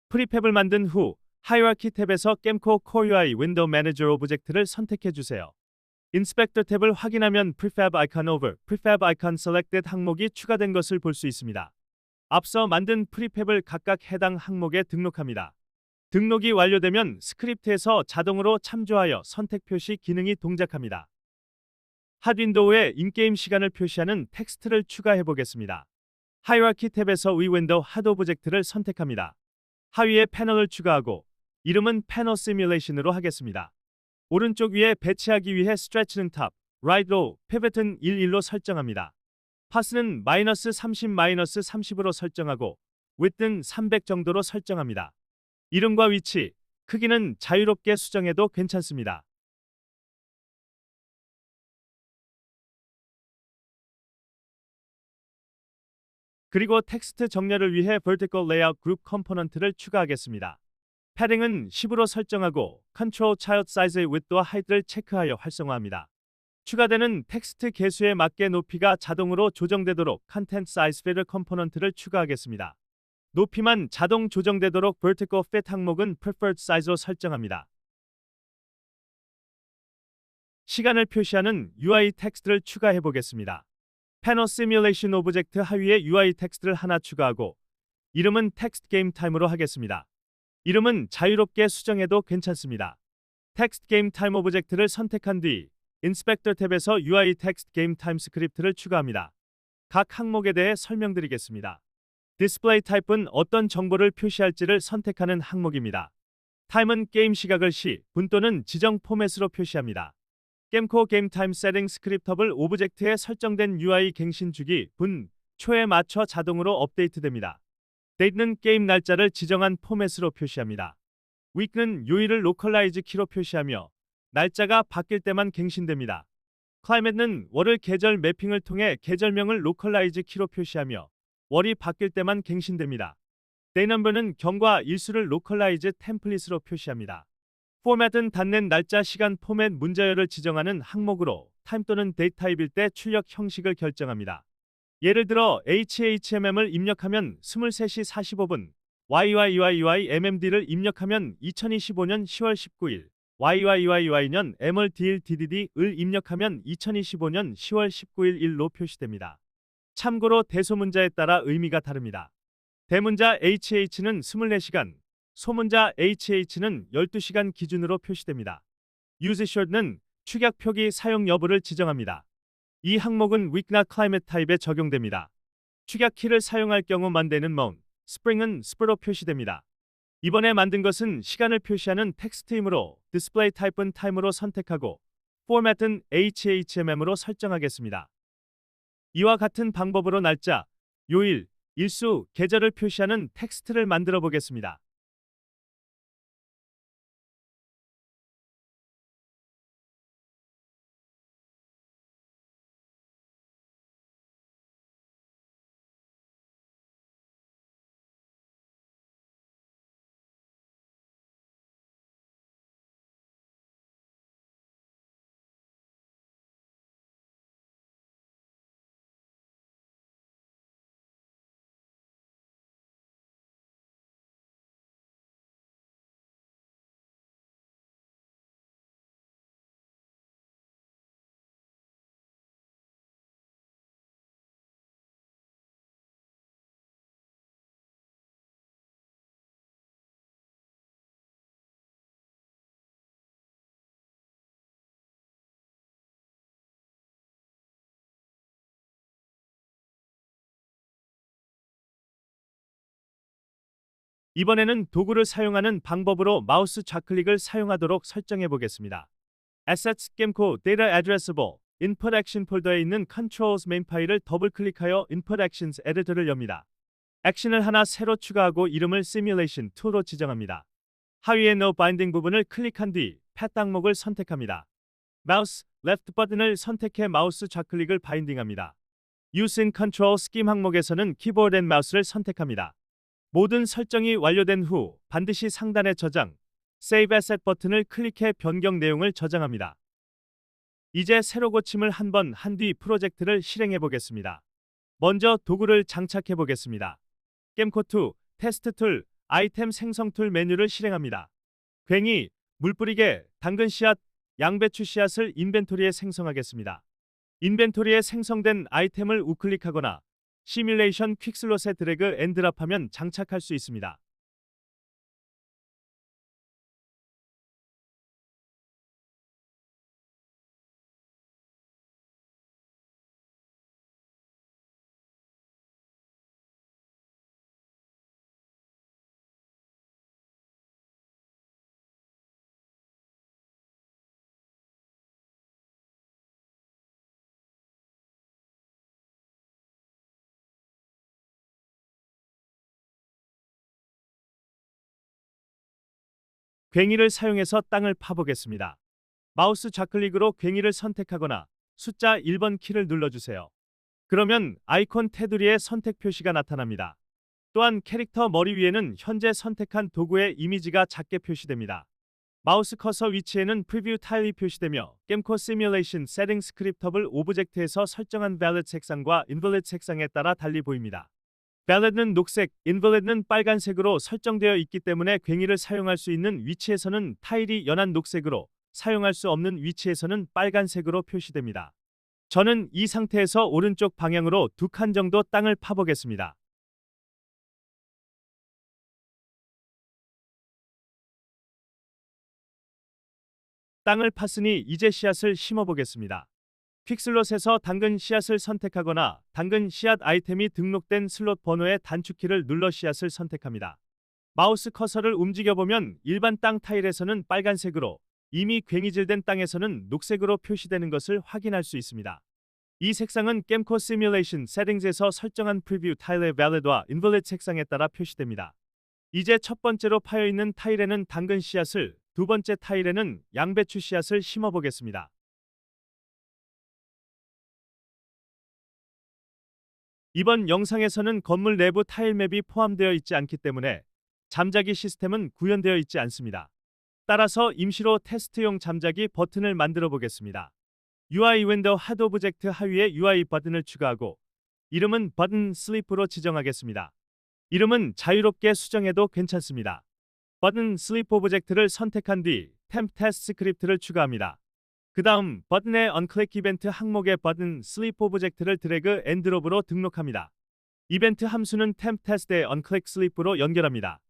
프리팹을 만든 후 하이라키 탭에서 Gemco Core UI 윈도우 매니저 오브젝트를 선택해 주세요. 인스펙터 탭을 확인하면 Prefab Icon Over, Prefab Icon Selected 항목이 추가된 것을 볼 수 있습니다. 앞서 만든 프리팹을 각각 해당 항목에 등록합니다. 등록이 완료되면 스크립트에서 자동으로 참조하여 선택 표시 기능이 동작합니다. 핫 윈도우에 인게임 시간을 표시하는 텍스트를 추가해 보겠습니다. 하이라키 탭에서 위 윈도우 핫 오브젝트를 선택합니다. 하위에 패널을 추가하고 이름은 패널 시뮬레이션으로 하겠습니다. 오른쪽 위에 배치하기 위해 스트레치는 탑, 라이트 로우, 피벗은 11로 설정합니다. 파스는 -30-30으로 설정하고 width는 300 정도로 설정합니다. 이름과 위치, 크기는 자유롭게 수정해도 괜찮습니다. 그리고 텍스트 정렬을 위해 Vertical Layout Group 컴포넌트를 추가하겠습니다. 패딩은 10으로 설정하고 Control Child Size의 width와 height를 체크하여 활성화합니다. 추가되는 텍스트 개수에 맞게 높이가 자동으로 조정되도록 Content Size Fitter 컴포넌트를 추가하겠습니다. 높이만 자동 조정되도록 Vertical Fit 항목은 Preferred Size로 설정합니다. 시간을 표시하는 UI 텍스트를 추가해 보겠습니다. 패널 시뮬레이션 오브젝트 하위에 UI 텍스트를 하나 추가하고 이름은 텍스트 게임 타임으로 하겠습니다. 이름은 자유롭게 수정해도 괜찮습니다. 텍스트 게임 타임 오브젝트를 선택한 뒤 인스펙터 탭에서 UI 텍스트 게임 타임 스크립트를 추가합니다. 각 항목에 대해 설명드리겠습니다. 디스플레이 타입은 어떤 정보를 표시할지를 선택하는 항목입니다. 타임은 게임 시각을 시, 분 또는 지정 포맷으로 표시합니다. Gemco 게임 타임 세팅 스크립터블 오브젝트에 설정된 UI 갱신 주기, 분, 초에 맞춰 자동으로 업데이트됩니다. date는 게임 날짜를 지정한 포맷으로 표시합니다. week는 요일을 로컬라이즈 키로 표시하며 날짜가 바뀔 때만 갱신됩니다. climate는 월을 계절 매핑을 통해 계절명을 로컬라이즈 키로 표시하며 월이 바뀔 때만 갱신됩니다. day number는 경과 일수를 로컬라이즈 템플릿으로 표시합니다. 포맷은 닫는 날짜, 시간, 포맷, 문자열을 지정하는 항목으로 타임 또는 데이트 타입일 때 출력 형식을 결정합니다. 예를 들어 HHMM을 입력하면 23시 45분, YYYYMMD를 입력하면 2025년 10월 19일, YYYY년 MRDLDDD을 입력하면 2025년 10월 19일 일로 표시됩니다. 참고로 대소문자에 따라 의미가 다릅니다. 대문자 HH는 24시간, 소문자 HH는 12시간 기준으로 표시됩니다. Use Short는 축약 표기 사용 여부를 지정합니다. 이 항목은 week나 climate 타입에 적용됩니다. 축약 키를 사용할 경우만 되는 mount, spring은 sp로 표시됩니다. 이번에 만든 것은 시간을 표시하는 텍스트이므로 display 타입은 time으로 선택하고 format은 HHMM으로 설정하겠습니다. 이와 같은 방법으로 날짜, 요일, 일수, 계절을 표시하는 텍스트를 만들어 보겠습니다. 이번에는 도구를 사용하는 방법으로 마우스 좌클릭을 사용하도록 설정해 보겠습니다. Assets Gemco Data Addressable Input Action 폴더에 있는 Controls 메인 파일을 더블 클릭하여 Input Actions 에디터를 엽니다. 액션을 하나 새로 추가하고 이름을 Simulation 2로 지정합니다. 하위의 No Binding 부분을 클릭한 뒤 Path 항목을 선택합니다. 마우스 Left 버튼을 선택해 마우스 좌클릭을 바인딩합니다. Use in Control Scheme 항목에서는 키보드 앤 마우스를 선택합니다. 모든 설정이 완료된 후 반드시 상단의 저장, Save Asset 버튼을 클릭해 변경 내용을 저장합니다. 이제 새로 고침을 한 번 한 뒤 프로젝트를 실행해 보겠습니다. 먼저 도구를 장착해 보겠습니다. Gemco2 테스트 툴, 아이템 생성 툴 메뉴를 실행합니다. 괭이, 물뿌리개, 당근 씨앗, 양배추 씨앗을 인벤토리에 생성하겠습니다. 인벤토리에 생성된 아이템을 우클릭하거나 시뮬레이션 퀵슬롯에 드래그 앤 드랍하면 장착할 수 있습니다. 괭이를 사용해서 땅을 파보겠습니다. 마우스 좌클릭으로 괭이를 선택하거나 숫자 1번 키를 눌러주세요. 그러면 아이콘 테두리에 선택 표시가 나타납니다. 또한 캐릭터 머리 위에는 현재 선택한 도구의 이미지가 작게 표시됩니다. 마우스 커서 위치에는 프리뷰 타일이 표시되며 Gemco Simulation 세팅 스크립터블 오브젝트에서 설정한 Valid 색상과 Invalid 색상에 따라 달리 보입니다. Valid는 녹색, Invalid는 빨간색으로 설정되어 있기 때문에 괭이를 사용할 수 있는 위치에서는 타일이 연한 녹색으로, 사용할 수 없는 위치에서는 빨간색으로 표시됩니다. 저는 이 상태에서 오른쪽 방향으로 2칸 정도 땅을 파보겠습니다. 땅을 팠으니 이제 씨앗을 심어보겠습니다. 퀵슬롯에서 당근 씨앗을 선택하거나 당근 씨앗 아이템이 등록된 슬롯 번호의 단축키를 눌러 씨앗을 선택합니다. 마우스 커서를 움직여보면 일반 땅 타일에서는 빨간색으로, 이미 괭이질된 땅에서는 녹색으로 표시되는 것을 확인할 수 있습니다. 이 색상은 Gemco Simulation 세팅에서 설정한 프리뷰 타일의 Valid와 Invalid 색상에 따라 표시됩니다. 이제 첫 번째로 파여있는 타일에는 당근 씨앗을, 두 번째 타일에는 양배추 씨앗을 심어보겠습니다. 이번 영상에서는 건물 내부 타일 맵이 포함되어 있지 않기 때문에 잠자기 시스템은 구현되어 있지 않습니다. 따라서 임시로 테스트용 잠자기 버튼을 만들어 보겠습니다. UI 윈도우 하드 오브젝트 하위에 UI 버튼을 추가하고 이름은 버튼 슬립으로 지정하겠습니다. 이름은 자유롭게 수정해도 괜찮습니다. 버튼 슬립 오브젝트를 선택한 뒤 템프 테스트 스크립트를 추가합니다. 그 다음 버튼의 언클릭 이벤트 항목에 버튼 슬립 오브젝트를 드래그 앤 드롭으로 등록합니다. 이벤트 함수는 템프 테스트의 언클릭 슬립으로 연결합니다.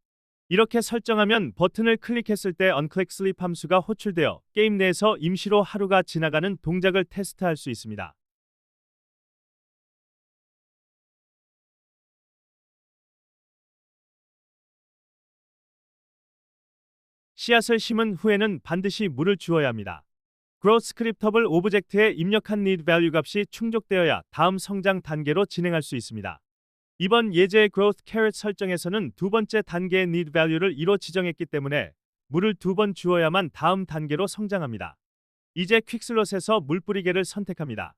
이렇게 설정하면 버튼을 클릭했을 때 언클릭 슬립 함수가 호출되어 게임 내에서 임시로 하루가 지나가는 동작을 테스트할 수 있습니다. 씨앗을 심은 후에는 반드시 물을 주어야 합니다. Growth 스크립터블 오브젝트에 입력한 need value 값이 충족되어야 다음 성장 단계로 진행할 수 있습니다. 이번 예제의 growth caret 설정에서는 두 번째 단계의 need value를 2로 지정했기 때문에 물을 2번 주어야만 다음 단계로 성장합니다. 이제 퀵슬롯에서 물뿌리개를 선택합니다.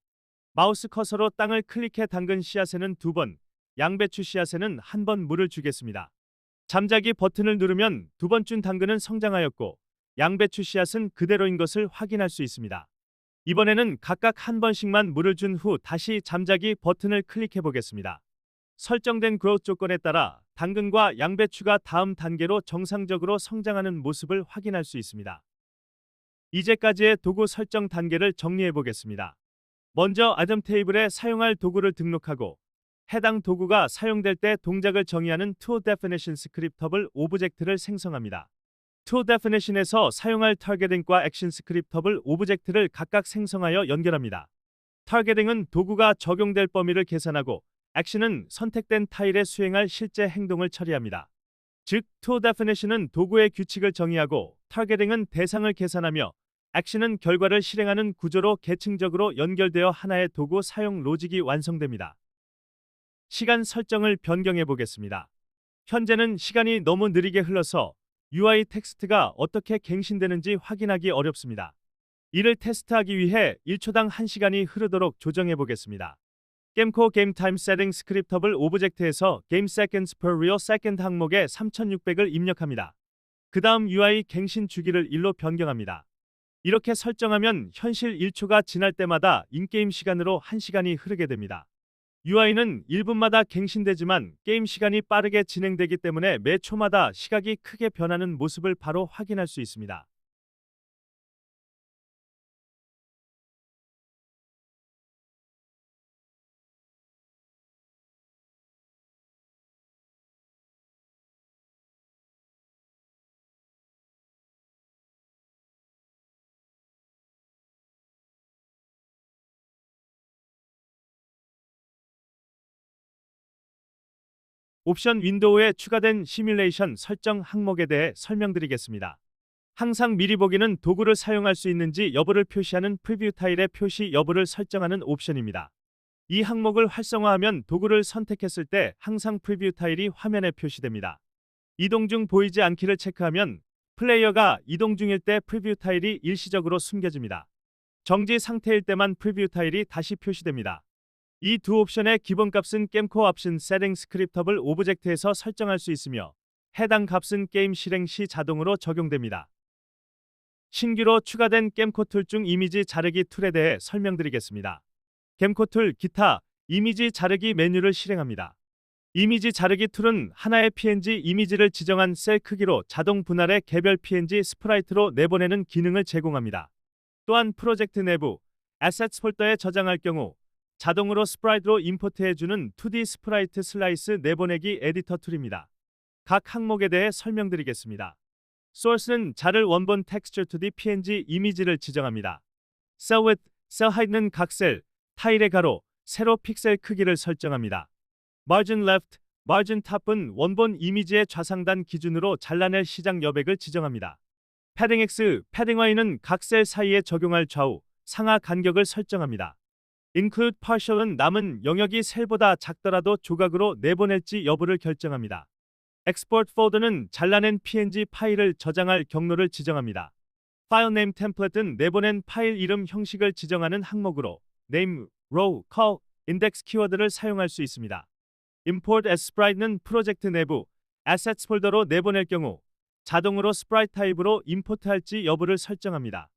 마우스 커서로 땅을 클릭해 당근 씨앗에는 2번, 양배추 씨앗에는 1번 물을 주겠습니다. 잠자기 버튼을 누르면 2번 준 당근은 성장하였고 양배추 씨앗은 그대로인 것을 확인할 수 있습니다. 이번에는 각각 1번씩만 물을 준 후 다시 잠자기 버튼을 클릭해 보겠습니다. 설정된 growth 조건에 따라 당근과 양배추가 다음 단계로 정상적으로 성장하는 모습을 확인할 수 있습니다. 이제까지의 도구 설정 단계를 정리해 보겠습니다. 먼저 아점 테이블에 사용할 도구를 등록하고 해당 도구가 사용될 때 동작을 정의하는 toDefinition 스크립터블 오브젝트를 생성합니다. toDefinition에서 사용할 targeting과 action 스크립터블 오브젝트를 각각 생성하여 연결합니다. targeting은 도구가 적용될 범위를 계산하고 액션은 선택된 타일에 수행할 실제 행동을 처리합니다. 즉, tool definition은 도구의 규칙을 정의하고 targeting은 대상을 계산하며 action은 결과를 실행하는 구조로 계층적으로 연결되어 하나의 도구 사용 로직이 완성됩니다. 시간 설정을 변경해 보겠습니다. 현재는 시간이 너무 느리게 흘러서 UI 텍스트가 어떻게 갱신되는지 확인하기 어렵습니다. 이를 테스트하기 위해 1초당 1시간이 흐르도록 조정해 보겠습니다. Gemco Game Time Setting Scriptable 오브젝트에서 Game Seconds per Real Second 항목에 3600을 입력합니다. 그 다음 UI 갱신 주기를 1로 변경합니다. 이렇게 설정하면 현실 1초가 지날 때마다 인게임 시간으로 1시간이 흐르게 됩니다. UI는 1분마다 갱신되지만 게임 시간이 빠르게 진행되기 때문에 매 초마다 시각이 크게 변하는 모습을 바로 확인할 수 있습니다. 옵션 윈도우에 추가된 시뮬레이션 설정 항목에 대해 설명드리겠습니다. 항상 미리 보기는 도구를 사용할 수 있는지 여부를 표시하는 프리뷰 타일의 표시 여부를 설정하는 옵션입니다. 이 항목을 활성화하면 도구를 선택했을 때 항상 프리뷰 타일이 화면에 표시됩니다. 이동 중 보이지 않기를 체크하면 플레이어가 이동 중일 때 프리뷰 타일이 일시적으로 숨겨집니다. 정지 상태일 때만 프리뷰 타일이 다시 표시됩니다. 이 두 옵션의 기본값은 Gemco Option Setting Scriptable 오브젝트에서 설정할 수 있으며 해당 값은 게임 실행 시 자동으로 적용됩니다. 신규로 추가된 Gemco 툴 중 이미지 자르기 툴에 대해 설명드리겠습니다. Gemco 툴 기타 이미지 자르기 메뉴를 실행합니다. 이미지 자르기 툴은 하나의 PNG 이미지를 지정한 셀 크기로 자동 분할해 개별 PNG 스프라이트로 내보내는 기능을 제공합니다. 또한 프로젝트 내부 Assets 폴더에 저장할 경우 자동으로 스프라이트로 임포트해주는 2D 스프라이트 슬라이스 내보내기 에디터 툴입니다. 각 항목에 대해 설명드리겠습니다. Source는 자를 원본 텍스처 2D PNG 이미지를 지정합니다. Cell Width, Cell Height는 각 셀, 타일의 가로, 세로 픽셀 크기를 설정합니다. Margin Left, Margin Top은 원본 이미지의 좌상단 기준으로 잘라낼 시작 여백을 지정합니다. Padding X, Padding Y는 각 셀 사이에 적용할 좌우, 상하 간격을 설정합니다. Include Partial은 남은 영역이 셀보다 작더라도 조각으로 내보낼지 여부를 결정합니다. Export Folder는 잘라낸 PNG 파일을 저장할 경로를 지정합니다. File Name Template는 내보낸 파일 이름 형식을 지정하는 항목으로 Name, Row, Call, Index 키워드를 사용할 수 있습니다. Import as Sprite는 프로젝트 내부 Assets 폴더로 내보낼 경우 자동으로 스프라이트 타입으로 임포트할지 여부를 설정합니다.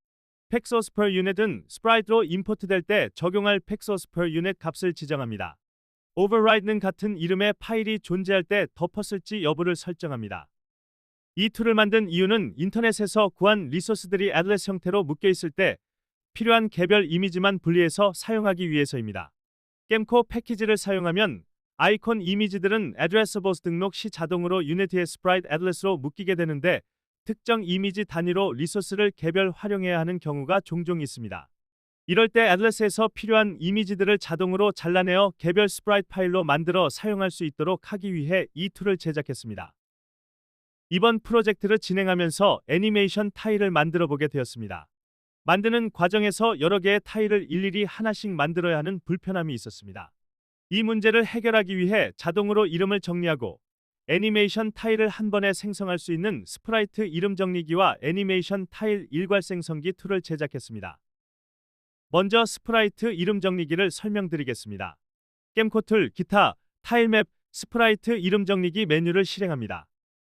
Pixels per Unit은 스프라이트로 임포트될 때 적용할 Pixels per Unit 값을 지정합니다. Override는 같은 이름의 파일이 존재할 때 덮었을지 여부를 설정합니다. 이 툴을 만든 이유는 인터넷에서 구한 리소스들이 애드레스 형태로 묶여있을 때 필요한 개별 이미지만 분리해서 사용하기 위해서입니다. Gemco 패키지를 사용하면 아이콘 이미지들은 Addressables 등록 시 자동으로 유니티의 Sprite 애드레스로 묶이게 되는데 특정 이미지 단위로 리소스를 개별 활용해야 하는 경우가 종종 있습니다. 이럴 때 애드레스에서 필요한 이미지들을 자동으로 잘라내어 개별 스프라이트 파일로 만들어 사용할 수 있도록 하기 위해 이 툴을 제작했습니다. 이번 프로젝트를 진행하면서 애니메이션 타일을 만들어 보게 되었습니다. 만드는 과정에서 여러 개의 타일을 일일이 하나씩 만들어야 하는 불편함이 있었습니다. 이 문제를 해결하기 위해 자동으로 이름을 정리하고 애니메이션 타일을 한 번에 생성할 수 있는 스프라이트 이름 정리기와 애니메이션 타일 일괄 생성기 툴을 제작했습니다. 먼저 스프라이트 이름 정리기를 설명드리겠습니다. Gemco 툴 기타 타일맵 스프라이트 이름 정리기 메뉴를 실행합니다.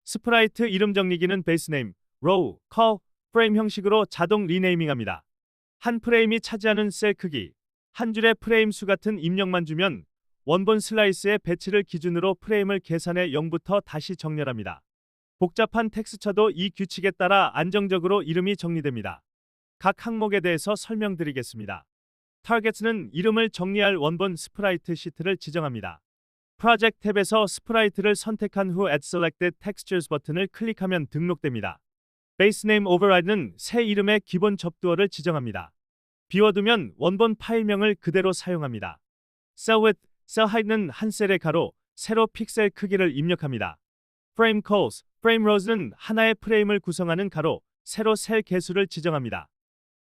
스프라이트 이름 정리기는 베이스 네임, 로우, 컬, 프레임 형식으로 자동 리네이밍합니다. 한 프레임이 차지하는 셀 크기, 한 줄의 프레임 수 같은 입력만 주면 원본 슬라이스의 배치를 기준으로 프레임을 계산해 0부터 다시 정렬합니다. 복잡한 텍스처도 이 규칙에 따라 안정적으로 이름이 정리됩니다. 각 항목에 대해서 설명드리겠습니다. Targets는 이름을 정리할 원본 스프라이트 시트를 지정합니다. Project 탭에서 스프라이트를 선택한 후 Add Selected Textures 버튼을 클릭하면 등록됩니다. Base Name Override는 새 이름의 기본 접두어를 지정합니다. 비워두면 원본 파일명을 그대로 사용합니다. Cell Width, Cell Height는 한 셀의 가로, 세로 픽셀 크기를 입력합니다. 프레임 콜스, 프레임 로즈는 하나의 프레임을 구성하는 가로, 세로 셀 개수를 지정합니다.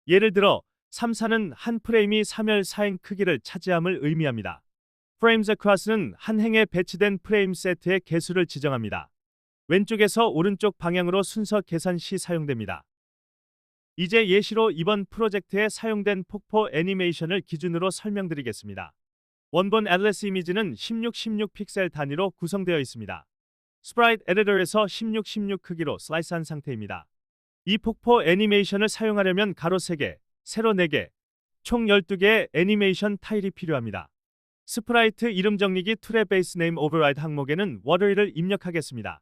예를 들어 3, 4는 한 프레임이 3열 4행 크기를 차지함을 의미합니다. frames across는 한 행에 배치된 프레임 세트의 개수를 지정합니다. 왼쪽에서 오른쪽 방향으로 순서 계산 시 사용됩니다. 이제 예시로 이번 프로젝트에 사용된 폭포 애니메이션을 기준으로 설명드리겠습니다. 원본 애틀래스 이미지는 16:16 픽셀 단위로 구성되어 있습니다. 스프라이트 에디터에서 16:16 크기로 슬라이스한 상태입니다. 이 폭포 애니메이션을 사용하려면 가로 3개, 세로 4개, 총 12개의 애니메이션 타일이 필요합니다. 스프라이트 이름 정리기 툴의 베이스 네임 오버라이드 항목에는 워터를 입력하겠습니다.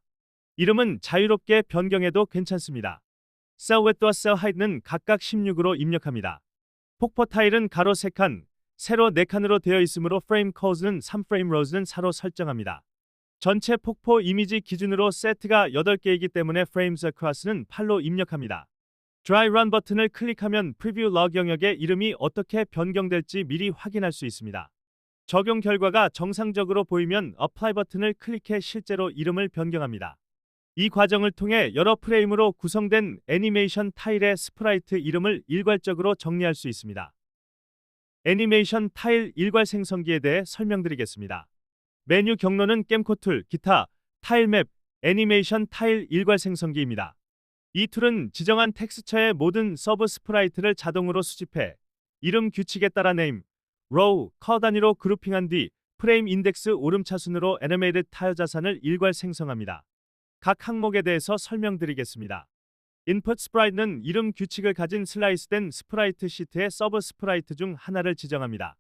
이름은 자유롭게 변경해도 괜찮습니다. 셀 웨드와 셀 하이트는 각각 16으로 입력합니다. 폭포 타일은 가로 3칸, 세로 4칸으로 되어 있으므로 프레임 콜즈는 3프레임 로즈는 4로 설정합니다. 전체 폭포 이미지 기준으로 세트가 8개이기 때문에 frames across는 8로 입력합니다. Dry Run 버튼을 클릭하면 프리뷰 러그 영역의 이름이 어떻게 변경될지 미리 확인할 수 있습니다. 적용 결과가 정상적으로 보이면 Apply 버튼을 클릭해 실제로 이름을 변경합니다. 이 과정을 통해 여러 프레임으로 구성된 애니메이션 타일의 스프라이트 이름을 일괄적으로 정리할 수 있습니다. 애니메이션 타일 일괄 생성기에 대해 설명드리겠습니다. 메뉴 경로는 겜코 툴, 기타, 타일 맵, 애니메이션 타일 일괄 생성기입니다. 이 툴은 지정한 텍스처의 모든 서브 스프라이트를 자동으로 수집해 이름 규칙에 따라 네임, 로우, 커 단위로 그룹핑한 뒤 프레임 인덱스 오름차순으로 애니메이티드 타일 자산을 일괄 생성합니다. 각 항목에 대해서 설명드리겠습니다. 인풋 스프라이트는 이름 규칙을 가진 슬라이스된 스프라이트 시트의 서브 스프라이트 중 하나를 지정합니다.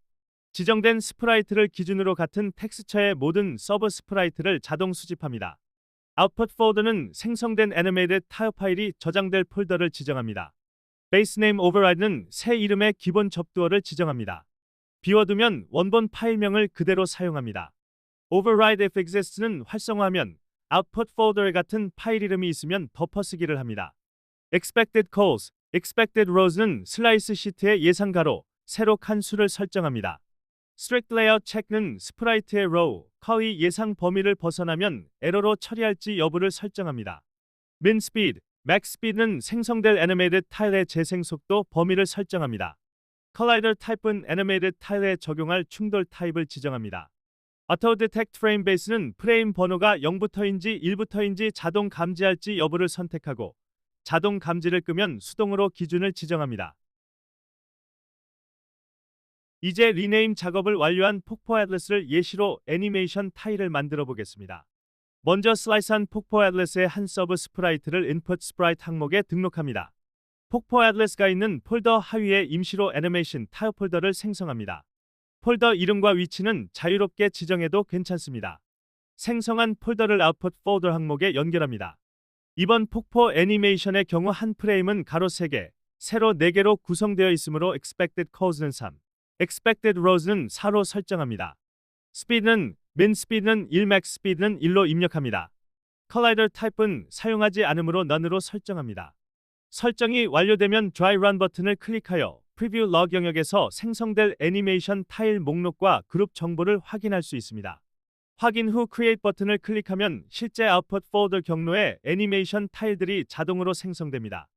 지정된 스프라이트를 기준으로 같은 텍스처의 모든 서브 스프라이트를 자동 수집합니다. 아웃풋 폴더는 생성된 애니메이티드 타일 파일이 저장될 폴더를 지정합니다. 베이스 네임 오버라이드는 새 이름의 기본 접두어를 지정합니다. 비워두면 원본 파일명을 그대로 사용합니다. override if exists는 활성화하면 output folder에 같은 파일 이름이 있으면 덮어쓰기를 합니다. expected calls, expected rows는 슬라이스 시트의 예상 가로, 세로 칸 수를 설정합니다. strict layout check는 스프라이트의 row, 컬이 예상 범위를 벗어나면 에러로 처리할지 여부를 설정합니다. min speed, max speed는 생성될 애니메이티드 타일의 재생 속도 범위를 설정합니다. collider type은 애니메이티드 타일에 적용할 충돌 타입을 지정합니다. auto detect frame base는 프레임 번호가 0부터인지 1부터인지 자동 감지할지 여부를 선택하고 자동 감지를 끄면 수동으로 기준을 지정합니다. 이제 리네임 작업을 완료한 폭포 애틀래스를 예시로 애니메이션 타일을 만들어 보겠습니다. 먼저 슬라이스한 폭포 애틀래스의 한 서브 스프라이트를 인풋 스프라이트 항목에 등록합니다. 폭포 애틀래스가 있는 폴더 하위에 임시로 애니메이션 타일 폴더를 생성합니다. 폴더 이름과 위치는 자유롭게 지정해도 괜찮습니다. 생성한 폴더를 아웃풋 폴더 항목에 연결합니다. 이번 폭포 애니메이션의 경우 한 프레임은 가로 3개, 세로 4개로 구성되어 있으므로 expected calls는 3, expected rows는 4로 설정합니다. speed는 min speed는 1, max speed는 1로 입력합니다. collider type은 사용하지 않으므로 none으로 설정합니다. 설정이 완료되면 Dry Run 버튼을 클릭하여 프리뷰 러그 영역에서 생성될 애니메이션 타일 목록과 그룹 정보를 확인할 수 있습니다. 확인 후 Create 버튼을 클릭하면 실제 아웃풋 폴더 경로에 애니메이션 타일들이 자동으로 생성됩니다.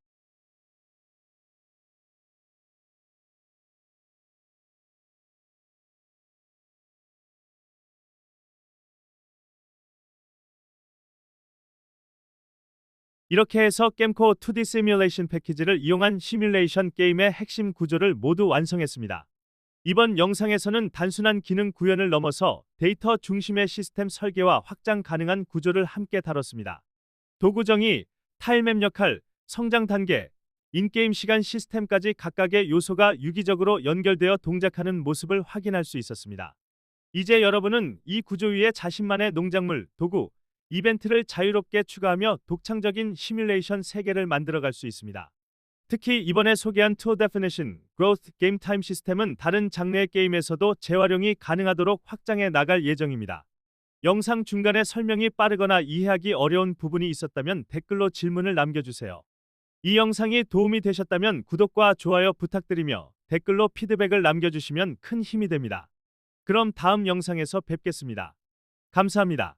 이렇게 해서 겜코 2D 시뮬레이션 패키지를 이용한 시뮬레이션 게임의 핵심 구조를 모두 완성했습니다. 이번 영상에서는 단순한 기능 구현을 넘어서 데이터 중심의 시스템 설계와 확장 가능한 구조를 함께 다뤘습니다. 도구 정의, 타일맵 역할, 성장 단계, 인게임 시간 시스템까지 각각의 요소가 유기적으로 연결되어 동작하는 모습을 확인할 수 있었습니다. 이제 여러분은 이 구조 위에 자신만의 농작물, 도구, 이벤트를 자유롭게 추가하며 독창적인 시뮬레이션 세계를 만들어갈 수 있습니다. 특히 이번에 소개한 Tool Definition, Growth, Game Time 시스템은 다른 장르의 게임에서도 재활용이 가능하도록 확장해 나갈 예정입니다. 영상 중간에 설명이 빠르거나 이해하기 어려운 부분이 있었다면 댓글로 질문을 남겨주세요. 이 영상이 도움이 되셨다면 구독과 좋아요 부탁드리며 댓글로 피드백을 남겨주시면 큰 힘이 됩니다. 그럼 다음 영상에서 뵙겠습니다. 감사합니다.